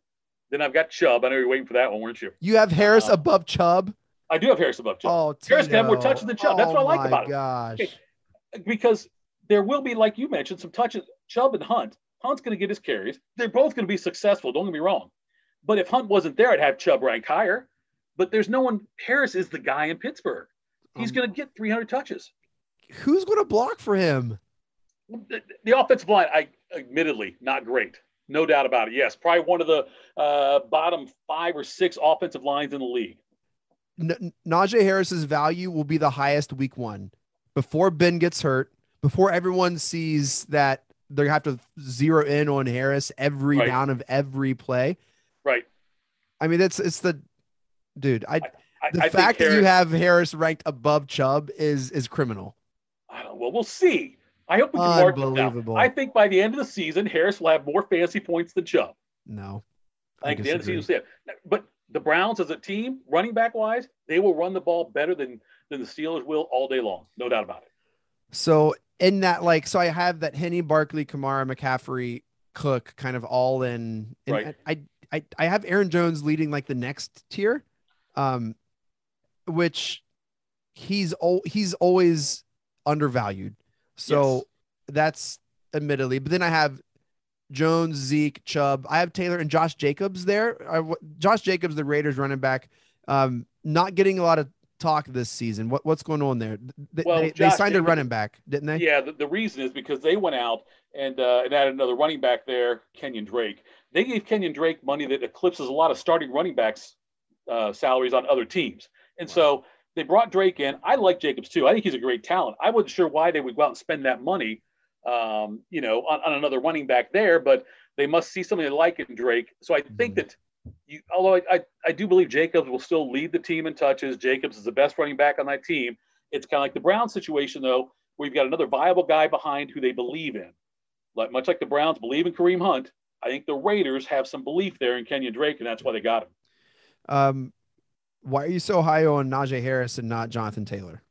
then I've got Chubb. I know you're waiting for that one, weren't you? You have Harris above Chubb? I do have Harris above Chubb. Oh, Harris can have more touches than Chubb. That's what I like about it. Gosh. Okay. Because there will be, like you mentioned, some touches. Chubb and Hunt. Hunt's going to get his carries. They're both going to be successful. Don't get me wrong. But if Hunt wasn't there, I'd have Chubb rank higher. But there's no one. Harris is the guy in Pittsburgh. He's going to get 300 touches. Who's going to block for him? The offensive line, admittedly, not great. No doubt about it. Yes, probably one of the bottom 5 or 6 offensive lines in the league. Najee Harris's value will be the highest week 1. Before Ben gets hurt, before everyone sees that they have to zero in on Harris every down of every play. Right. I mean, it's the dude. The I fact that Harris, you have Harris ranked above Chubb is criminal. Well, we'll see. I hope we can mark it down. I think by the end of the season, Harris will have more fantasy points than Chubb. No. I think at the end of the season, but the Browns as a team, running back wise, they will run the ball better than the Steelers will all day long. No doubt about it. So in that, so I have that Henny, Barkley, Kamara, McCaffrey, Cook kind of all in. Right. I have Aaron Jones leading like the next tier, which he's always undervalued. So that's admittedly, but then I have Jones, Zeke, Chubb. I have Taylor and Josh Jacobs there. Josh Jacobs, the Raiders running back, not getting a lot of talk this season. What's going on there? They signed a running back, didn't they? Yeah. The reason is because they went out and added another running back there, Kenyon Drake. They gave Kenyon Drake money that eclipses a lot of starting running backs' salaries on other teams. And so they brought Drake in. I like Jacobs too. I think he's a great talent. I wasn't sure why they would go out and spend that money, on another running back there, but they must see something they like in Drake. So I think that although I do believe Jacobs will still lead the team in touches. Jacobs is the best running back on that team. It's kind of like the Browns situation, though, where you've got another viable guy behind who they believe in. Much like the Browns believe in Kareem Hunt, I think the Raiders have some belief there in Kenyon Drake, and that's why they got him. Why are you so high on Najee Harris and not Jonathan Taylor?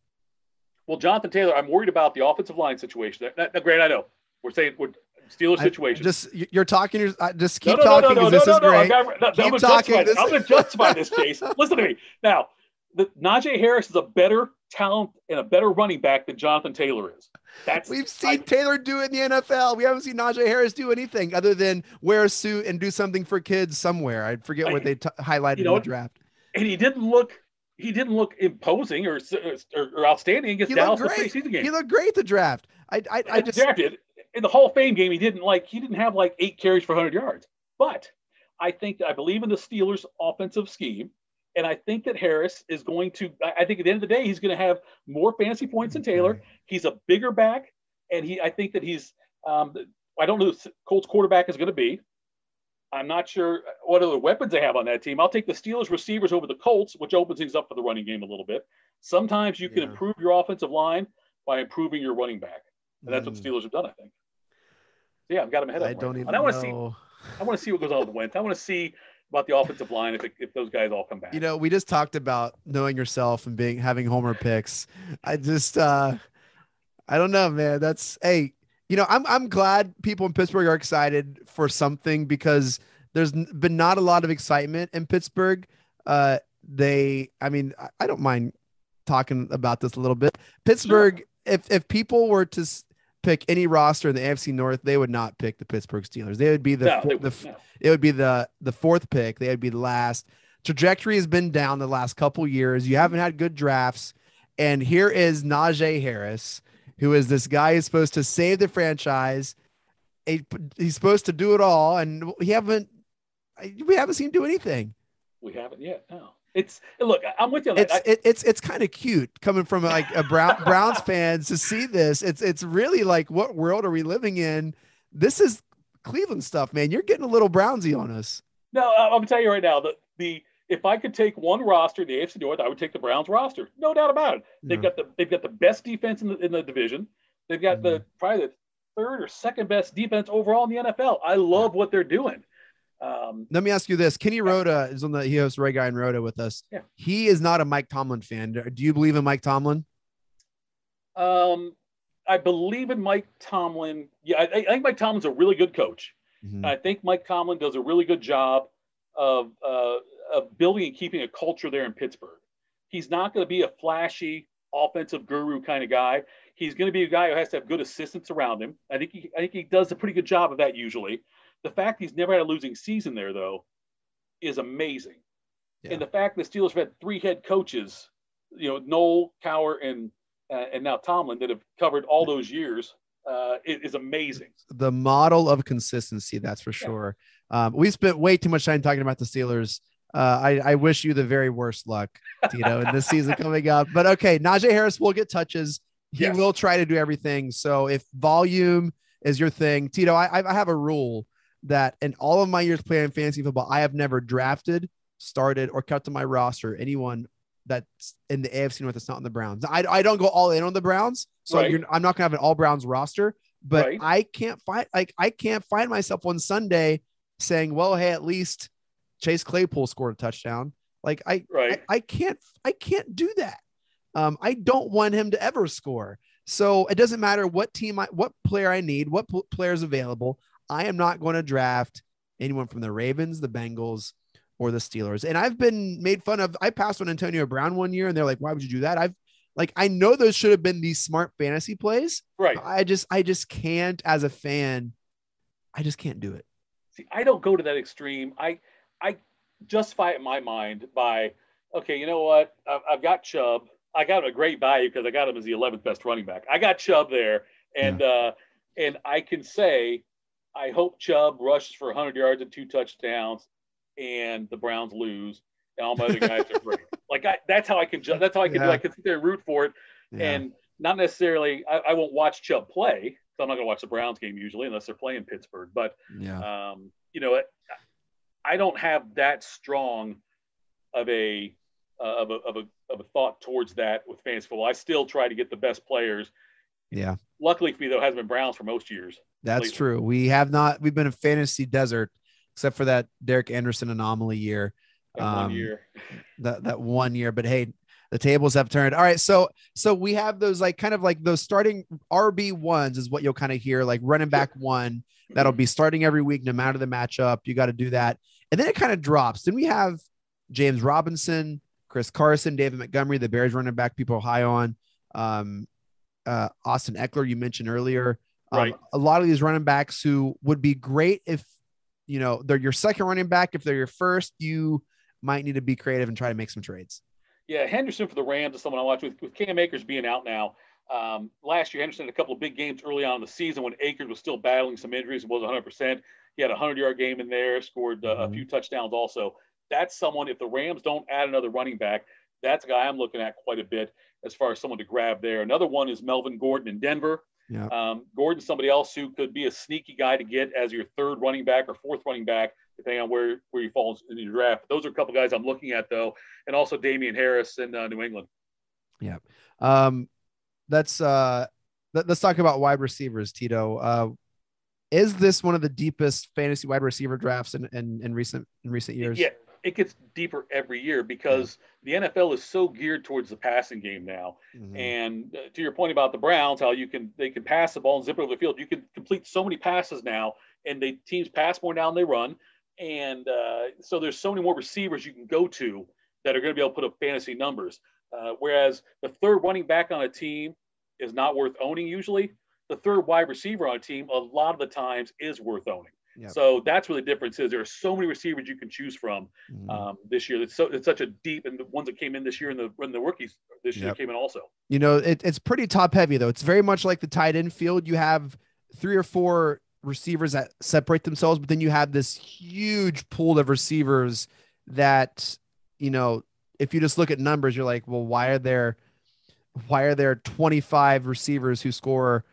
Well, Jonathan Taylor, I'm worried about the offensive line situation. Great, I know. We're Steelers situation. You're talking. Just keep talking because this is great. I'm going to justify this case. Listen to me. Now, Najee Harris is a better talent and a better running back than Jonathan Taylor is. We've seen Taylor do it in the NFL. We haven't seen Najee Harris do anything other than wear a suit and do something for kids somewhere. I forget what they highlighted in the draft. And he didn't look imposing or outstanding against Dallas in the preseason game. He looked great at the draft. I just drafted in the Hall of Fame game. He didn't have 8 carries for 100 yards. But I believe in the Steelers' offensive scheme, and I think that Harris is going to. I think at the end of the day, he's going to have more fantasy points than Taylor. He's a bigger back, and I think that he's. I don't know who the Colts quarterback is going to be. I'm not sure what other weapons they have on that team. I'll take the Steelers receivers over the Colts, which opens things up for the running game a little bit. Sometimes you can improve your offensive line by improving your running back. And that's what the Steelers have done, I think. So, I've got them ahead of them. I don't even know. I want to see what goes on with Wentz. I want to see about the offensive line if those guys all come back. We just talked about knowing yourself and having homer picks. I just I don't know, man. I'm glad people in Pittsburgh are excited for something because there's been not a lot of excitement in Pittsburgh. I don't mind talking about this a little bit. Pittsburgh, sure. If people were to pick any roster in the AFC North, they would not pick the Pittsburgh Steelers. They would be it would be the fourth pick. They would be the last. Trajectory has been down the last couple years. You haven't had good drafts. And here is Najee Harris, who is this guy who's supposed to save the franchise. He's supposed to do it all. And we haven't seen him do anything. We haven't yet. No. Look, I'm with you on that. It's kind of cute coming from like a Browns fans to see this. It's really like, what world are we living in? This is Cleveland stuff, man. You're getting a little Brownsy on us. No, I'm gonna tell you right now that if I could take one roster in the AFC North, I would take the Browns roster. No doubt about it. They've got the best defense in the division. They've got probably the third or second best defense overall in the NFL. I love what they're doing. Let me ask you this. Kenny Rhoda is he hosts Ray Guy and Rhoda with us. Yeah. He is not a Mike Tomlin fan. Do you believe in Mike Tomlin? I believe in Mike Tomlin. Yeah, I think Mike Tomlin's a really good coach. Mm-hmm. I think Mike Tomlin does a really good job of building and keeping a culture there in Pittsburgh. He's not going to be a flashy offensive guru kind of guy. He's going to be a guy who has to have good assistants around him. I think he does a pretty good job of that usually. The fact he's never had a losing season there, though, is amazing. Yeah. And the fact the Steelers have had 3 head coaches, Noel, Cowher, and now Tomlin, that have covered all those years, is amazing. The model of consistency, that's for sure. We spent way too much time talking about the Steelers. I wish you the very worst luck, Tito, in this season coming up. But okay, Najee Harris will get touches. He will try to do everything. So if volume is your thing, Tito, I have a rule that in all of my years playing fantasy football, I have never drafted, started, or cut to my roster anyone that's in the AFC North that's not in the Browns. I don't go all in on the Browns, so I'm not gonna have an all Browns roster. But I can't find myself on Sunday saying, well, hey, at least Chase Claypool scored a touchdown. Like I can't do that. I don't want him to ever score. So it doesn't matter what player I need, what player is available. I am not going to draft anyone from the Ravens, the Bengals, or the Steelers. And I've been made fun of. I passed on Antonio Brown one year and they're like, why would you do that? I know those should have been these smart fantasy plays. Right. I just can't, as a fan, I just can't do it. See, I don't go to that extreme. I justify it in my mind by, okay, you know what? I've got Chubb. I got him a great value because I got him as the 11th best running back. I got Chubb there. And I can say, I hope Chubb rushes for 100 yards and 2 touchdowns, and the Browns lose, and all my other guys are great. That's how I can. That's how I can do. I can sit there and root for it, and not necessarily. I won't watch Chubb play. So I'm not going to watch the Browns game usually unless they're playing Pittsburgh. But I don't have that strong of a thought towards that with fantasy football. I still try to get the best players. Yeah. Luckily for me, though, it hasn't been Browns for most years. That's true. We've been a fantasy desert, except for that Derek Anderson anomaly year. That 1 year. That 1 year. But hey, the tables have turned. All right. So we have those kind of those starting RB1s is what you'll kind of hear, like running back one. That'll be starting every week, no matter the matchup. You got to do that. And then it kind of drops. Then we have James Robinson, Chris Carson, David Montgomery, the Bears running back people are high on. Austin Eckler, you mentioned earlier. Right. A lot of these running backs who would be great if, they're your second running back. If they're your first, you might need to be creative and try to make some trades. Yeah, Henderson for the Rams is someone I watch with Cam Akers being out now. Last year, Henderson had a couple of big games early on in the season when Akers was still battling some injuries and was 100%. He had a 100-yard game in there, scored a few touchdowns also. That's someone, if the Rams don't add another running back, that's a guy I'm looking at quite a bit as far as someone to grab there. Another one is Melvin Gordon in Denver. Yeah. Gordon's somebody else who could be a sneaky guy to get as your third running back or fourth running back, depending on where he falls in your draft. Those are a couple guys I'm looking at, though, and also Damian Harris in New England. Yeah. Let's talk about wide receivers, Tito. Is this one of the deepest fantasy wide receiver drafts in recent years? Yeah, it gets deeper every year because the NFL is so geared towards the passing game now. Mm-hmm. And to your point about the Browns, how they can pass the ball and zip it over the field. You can complete so many passes now, and teams pass more now than they run. And so there's so many more receivers you can go to that are going to be able to put up fantasy numbers. Whereas the third running back on a team is not worth owning usually. The third wide receiver on a team a lot of the times is worth owning. Yep. So that's where the difference is. There are so many receivers you can choose from this year. It's such a deep, and the ones that came in this year and the rookies this year came in also. You know, it's pretty top heavy though. It's very much like the tight end field. You have 3 or 4 receivers that separate themselves, but then you have this huge pool of receivers that, you know, if you just look at numbers, you're like, well, why are there 25 receivers who score,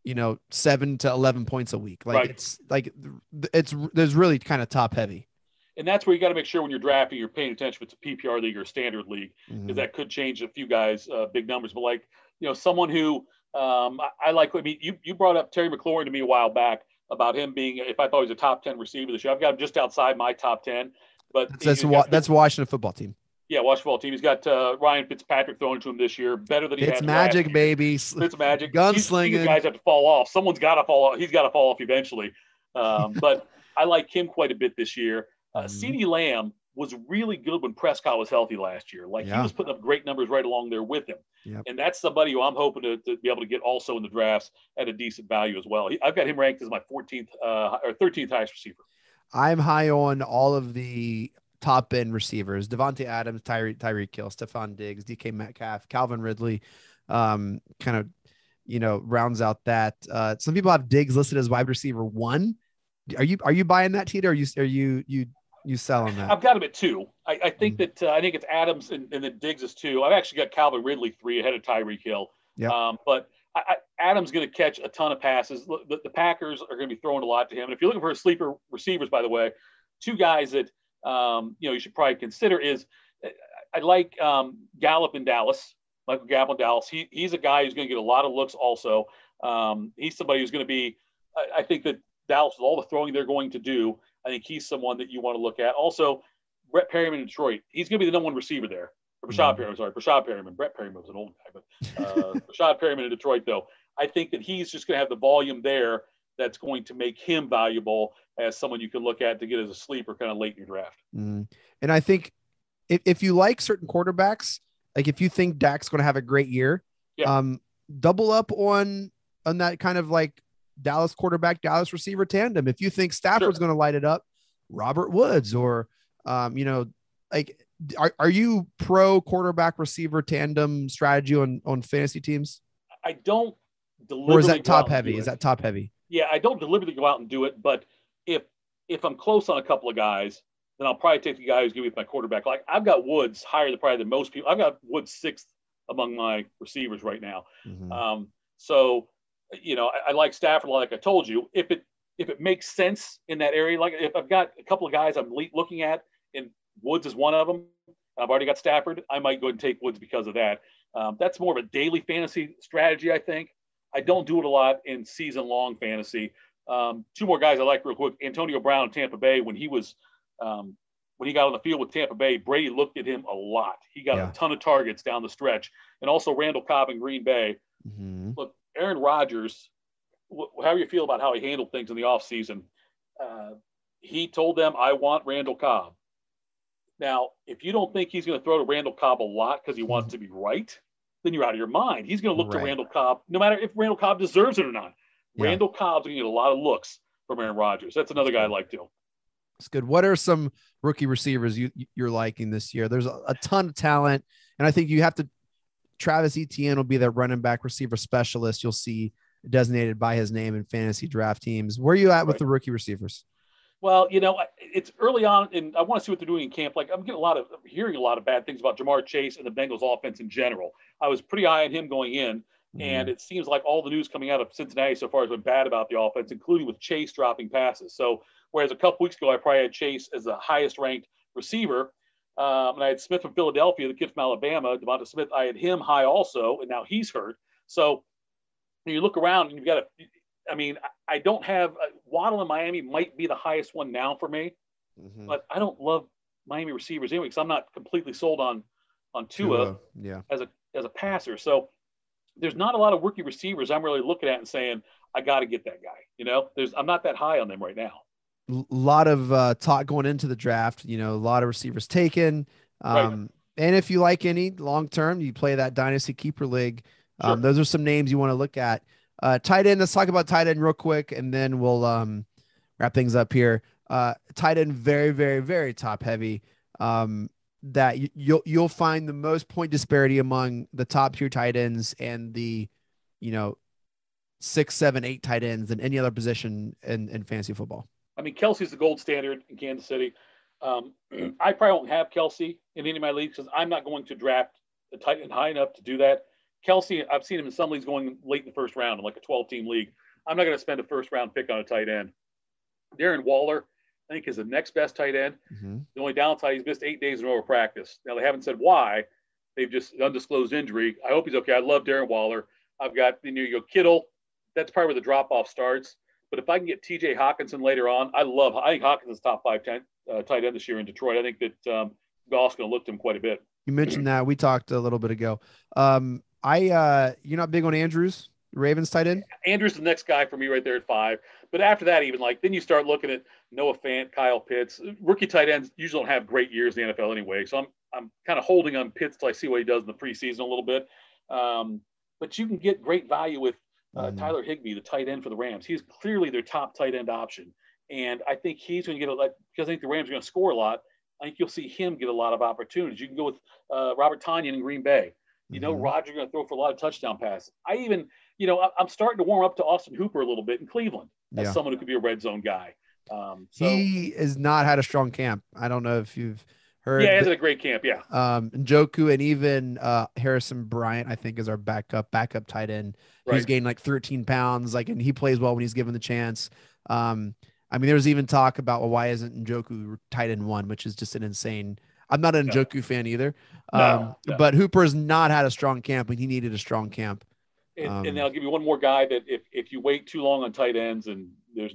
you know, 7 to 11 points a week? Like there's really kind of top heavy. And that's where you got to make sure when you're drafting, you're paying attention if it's a PPR league or a standard league, because that could change a few guys, big numbers. But like, you know, someone who I like, I mean, you brought up Terry McLaurin to me a while back about him being, if I thought he was a top 10 receiver this year. I've got him just outside my top 10, but that's Washington football team. Yeah, Washington football team. He's got Ryan Fitzpatrick throwing to him this year, better than he had. It's magic, baby. It's magic. Gunslinging. These guys have to fall off. Someone's got to fall off. He's got to fall off eventually. But I like him quite a bit this year. CeeDee Lamb was really good when Prescott was healthy last year. Like he was putting up great numbers right along there with him. Yep. And that's somebody who I'm hoping to be able to get also in the drafts at a decent value as well. I've got him ranked as my 14th or 13th highest receiver. I'm high on all of the top end receivers: Devontae Adams, Tyreek Hill, Stephon Diggs, DK Metcalf, Calvin Ridley. Kind of, you know, rounds out that. Some people have Diggs listed as wide receiver 1. Are you buying that, Tito? Or are you selling that? I've got him at 2. I think that I think it's Adams and then Diggs is 2. I've actually got Calvin Ridley 3 ahead of Tyreek Hill. Yep. But Adams going to catch a ton of passes. The Packers are going to be throwing a lot to him. And if you're looking for sleeper receivers, by the way, 2 guys that you should probably consider is I like Gallup in Dallas. Michael Gallup in Dallas. He's a guy who's going to get a lot of looks. Also, he's somebody who's going to be. I think that Dallas, with all the throwing they're going to do, I think he's someone that you want to look at. Also, Brett Perryman in Detroit. He's going to be the number 1 receiver there. Rashad Perryman. Sorry, Rashad Perryman. Brett Perryman was an old guy, but Rashad Perryman in Detroit, though. I think that he's just going to have the volume there that's going to make him valuable as someone you can look at to get as a sleeper kind of late in your draft. And I think if you like certain quarterbacks, like if you think Dak's going to have a great year, double up on that kind of like Dallas quarterback, Dallas receiver tandem. If you think Stafford's going to light it up, Robert Woods, or, you know, like, are you pro quarterback receiver tandem strategy on fantasy teams? I don't deliberately. Or is that top heavy? Is that top heavy? Yeah, I don't deliberately go out and do it, but if I'm close on a couple of guys, then I'll probably take the guy who's going to be my quarterback. Like I've got Woods higher than most people. I've got Woods 6th among my receivers right now. So, you know, I like Stafford, like I told you. If it makes sense in that area, like if I've got a couple of guys I'm looking at, and Woods is one of them, I've already got Stafford, I might go ahead and take Woods because of that. That's more of a daily fantasy strategy, I think. I don't do it a lot in season-long fantasy. 2 more guys I like real quick. Antonio Brown in Tampa Bay, when he got on the field with Tampa Bay, Brady looked at him a lot. He got a ton of targets down the stretch. And also Randall Cobb in Green Bay. Look, Aaron Rodgers, how do you feel about how he handled things in the offseason? He told them, I want Randall Cobb. Now, if you don't think he's going to throw to Randall Cobb a lot because he wants to be right, then you're out of your mind. He's going to look to Randall Cobb, no matter if Randall Cobb deserves it or not. Randall Cobb's going to get a lot of looks from Aaron Rodgers. That's another guy I like too. It's good. What are some rookie receivers you're liking this year? There's a ton of talent, and I think you have to. Travis Etienne will be that running back receiver specialist you'll see designated by his name in fantasy draft teams. Where are you at with the rookie receivers? Well, you know, it's early on, and I want to see what they're doing in camp. Like I'm hearing a lot of bad things about Jamar Chase and the Bengals offense in general. I was pretty high on him going in, and it seems like all the news coming out of Cincinnati so far has been bad about the offense, including with Chase dropping passes. So whereas a couple weeks ago I probably had Chase as the highest ranked receiver, and I had Smith from Philadelphia, the kid from Alabama, Devonta Smith. I had him high also, and now he's hurt. So you look around and you've got I mean, I don't have Waddle in Miami might be the highest one now for me, but I don't love Miami receivers anyway because I'm not completely sold on Tua as a passer. So there's not a lot of rookie receivers I'm really looking at and saying I got to get that guy. You know, I'm not that high on them right now. A lot of talk going into the draft. You know, a lot of receivers taken. And if you like any long term, you play that dynasty keeper league. Those are some names you want to look at. Tight end. Let's talk about tight end real quick, and then we'll wrap things up here. Tight end, very, very, very top heavy. That you'll find the most point disparity among the top tier tight ends and the, 6, 7, 8 tight ends than any other position in fantasy football. I mean, Kelsey's the gold standard in Kansas City. I probably won't have Kelsey in any of my leagues because I'm not going to draft a tight end high enough to do that. Kelsey, I've seen him in some leagues going late in the first round in like a 12-team league. I'm not going to spend a first-round pick on a tight end. Darren Waller, I think, is the next best tight end. The only downside, he's missed 8 days in a row of practice. Now, they haven't said why. They've just undisclosed injury. I hope he's okay. I love Darren Waller. I've got Kittle. That's probably where the drop-off starts. But if I can get T.J. Hawkinson later on, I think Hawkinson's top 5 tight end this year in Detroit. I think that Goff's going to look to him quite a bit. You mentioned that. We talked a little bit ago. You're not big on Andrews, Ravens tight end? Andrews is the next guy for me right there at 5. But after that, then you start looking at Noah Fant, Kyle Pitts. Rookie tight ends usually don't have great years in the NFL anyway. So I'm kind of holding on Pitts till I see what he does in the preseason a little bit. But you can get great value with Tyler Higbee, the tight end for the Rams. He's clearly their top tight end option. And I think he's going to get because I think the Rams are going to score a lot. I think you'll see him get a lot of opportunities. You can go with Robert Tonyan in Green Bay. Roger's going to throw for a lot of touchdown passes. I'm starting to warm up to Austin Hooper a little bit in Cleveland as someone who could be a red zone guy. He has not had a strong camp. I don't know if you've heard. Yeah, he has a great camp. Yeah. Njoku and even Harrison Bryant, I think, is our backup tight end. He's gained like 13 pounds, and he plays well when he's given the chance. There was even talk about, why isn't Njoku tight end 1, which is just an insane. I'm not an Njoku fan either. But Hooper's not had a strong camp, and he needed a strong camp. And I'll give you one more guy that if you wait too long on tight ends and there's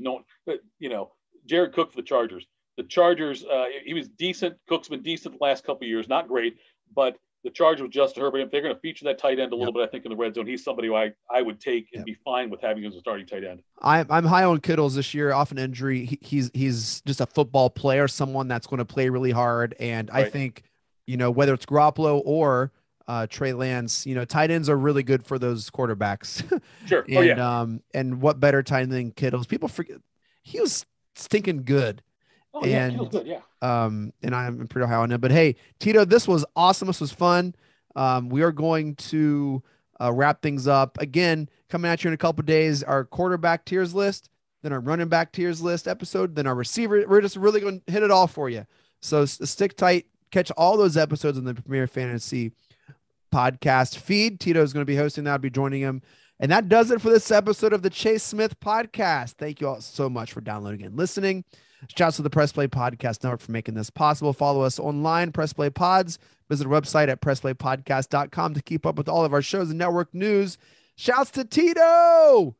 Jared Cook for the Chargers. The Chargers, he was decent. Cook's been decent the last couple of years, not great, but the Chargers with Justin Herbert, if they're going to feature that tight end a little bit, I think in the red zone, he's somebody who I would take and be fine with having as a starting tight end. I'm high on Kittles this year, off an injury. He's just a football player, someone that's going to play really hard. And I think, whether it's Garoppolo or Trey Lance, tight ends are really good for those quarterbacks. Sure. And what better tight end than Kittles? People forget he was stinking good. Oh, yeah, he was good, yeah. And I'm pretty high on him. But hey, Tito, this was awesome. This was fun. We are going to wrap things up. Again, coming at you in a couple of days, our quarterback tiers list, then our running back tiers list episode, then our receiver. We're just really going to hit it all for you. So stick tight. Catch all those episodes in the Premier Fantasy podcast feed. Tito is going to be hosting that. I'll be joining him. And that does it for this episode of the Chase Smith Podcast. Thank you all so much for downloading and listening. Shouts to the Press Play Podcast Network for making this possible. Follow us online, Press Play Pods. Visit our website at pressplaypodcast.com to keep up with all of our shows and network news. Shouts to Tito.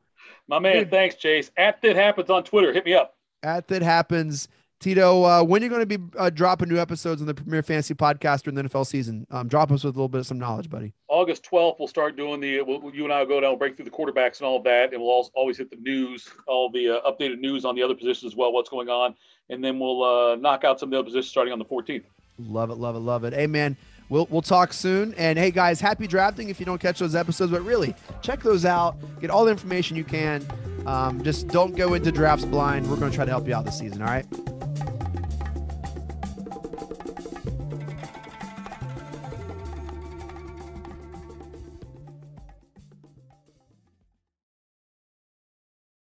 My man, thanks, Chase. @ThatHappens on Twitter. Hit me up. @ThatHappens. Tito, when are you going to be dropping new episodes on the Premier Fantasy Podcast during the NFL season? Drop us with a little bit of some knowledge, buddy. August 12th, we'll start doing you and I will go down, we'll break through the quarterbacks and all of that, and we'll always hit the news, all the updated news on the other positions as well, what's going on, and then we'll knock out some of the other positions starting on the 14th. Love it, love it, love it. Hey, man, we'll talk soon. And, hey, guys, happy drafting if you don't catch those episodes. But, really, check those out. Get all the information you can. Just don't go into drafts blind. We're going to try to help you out this season, all right?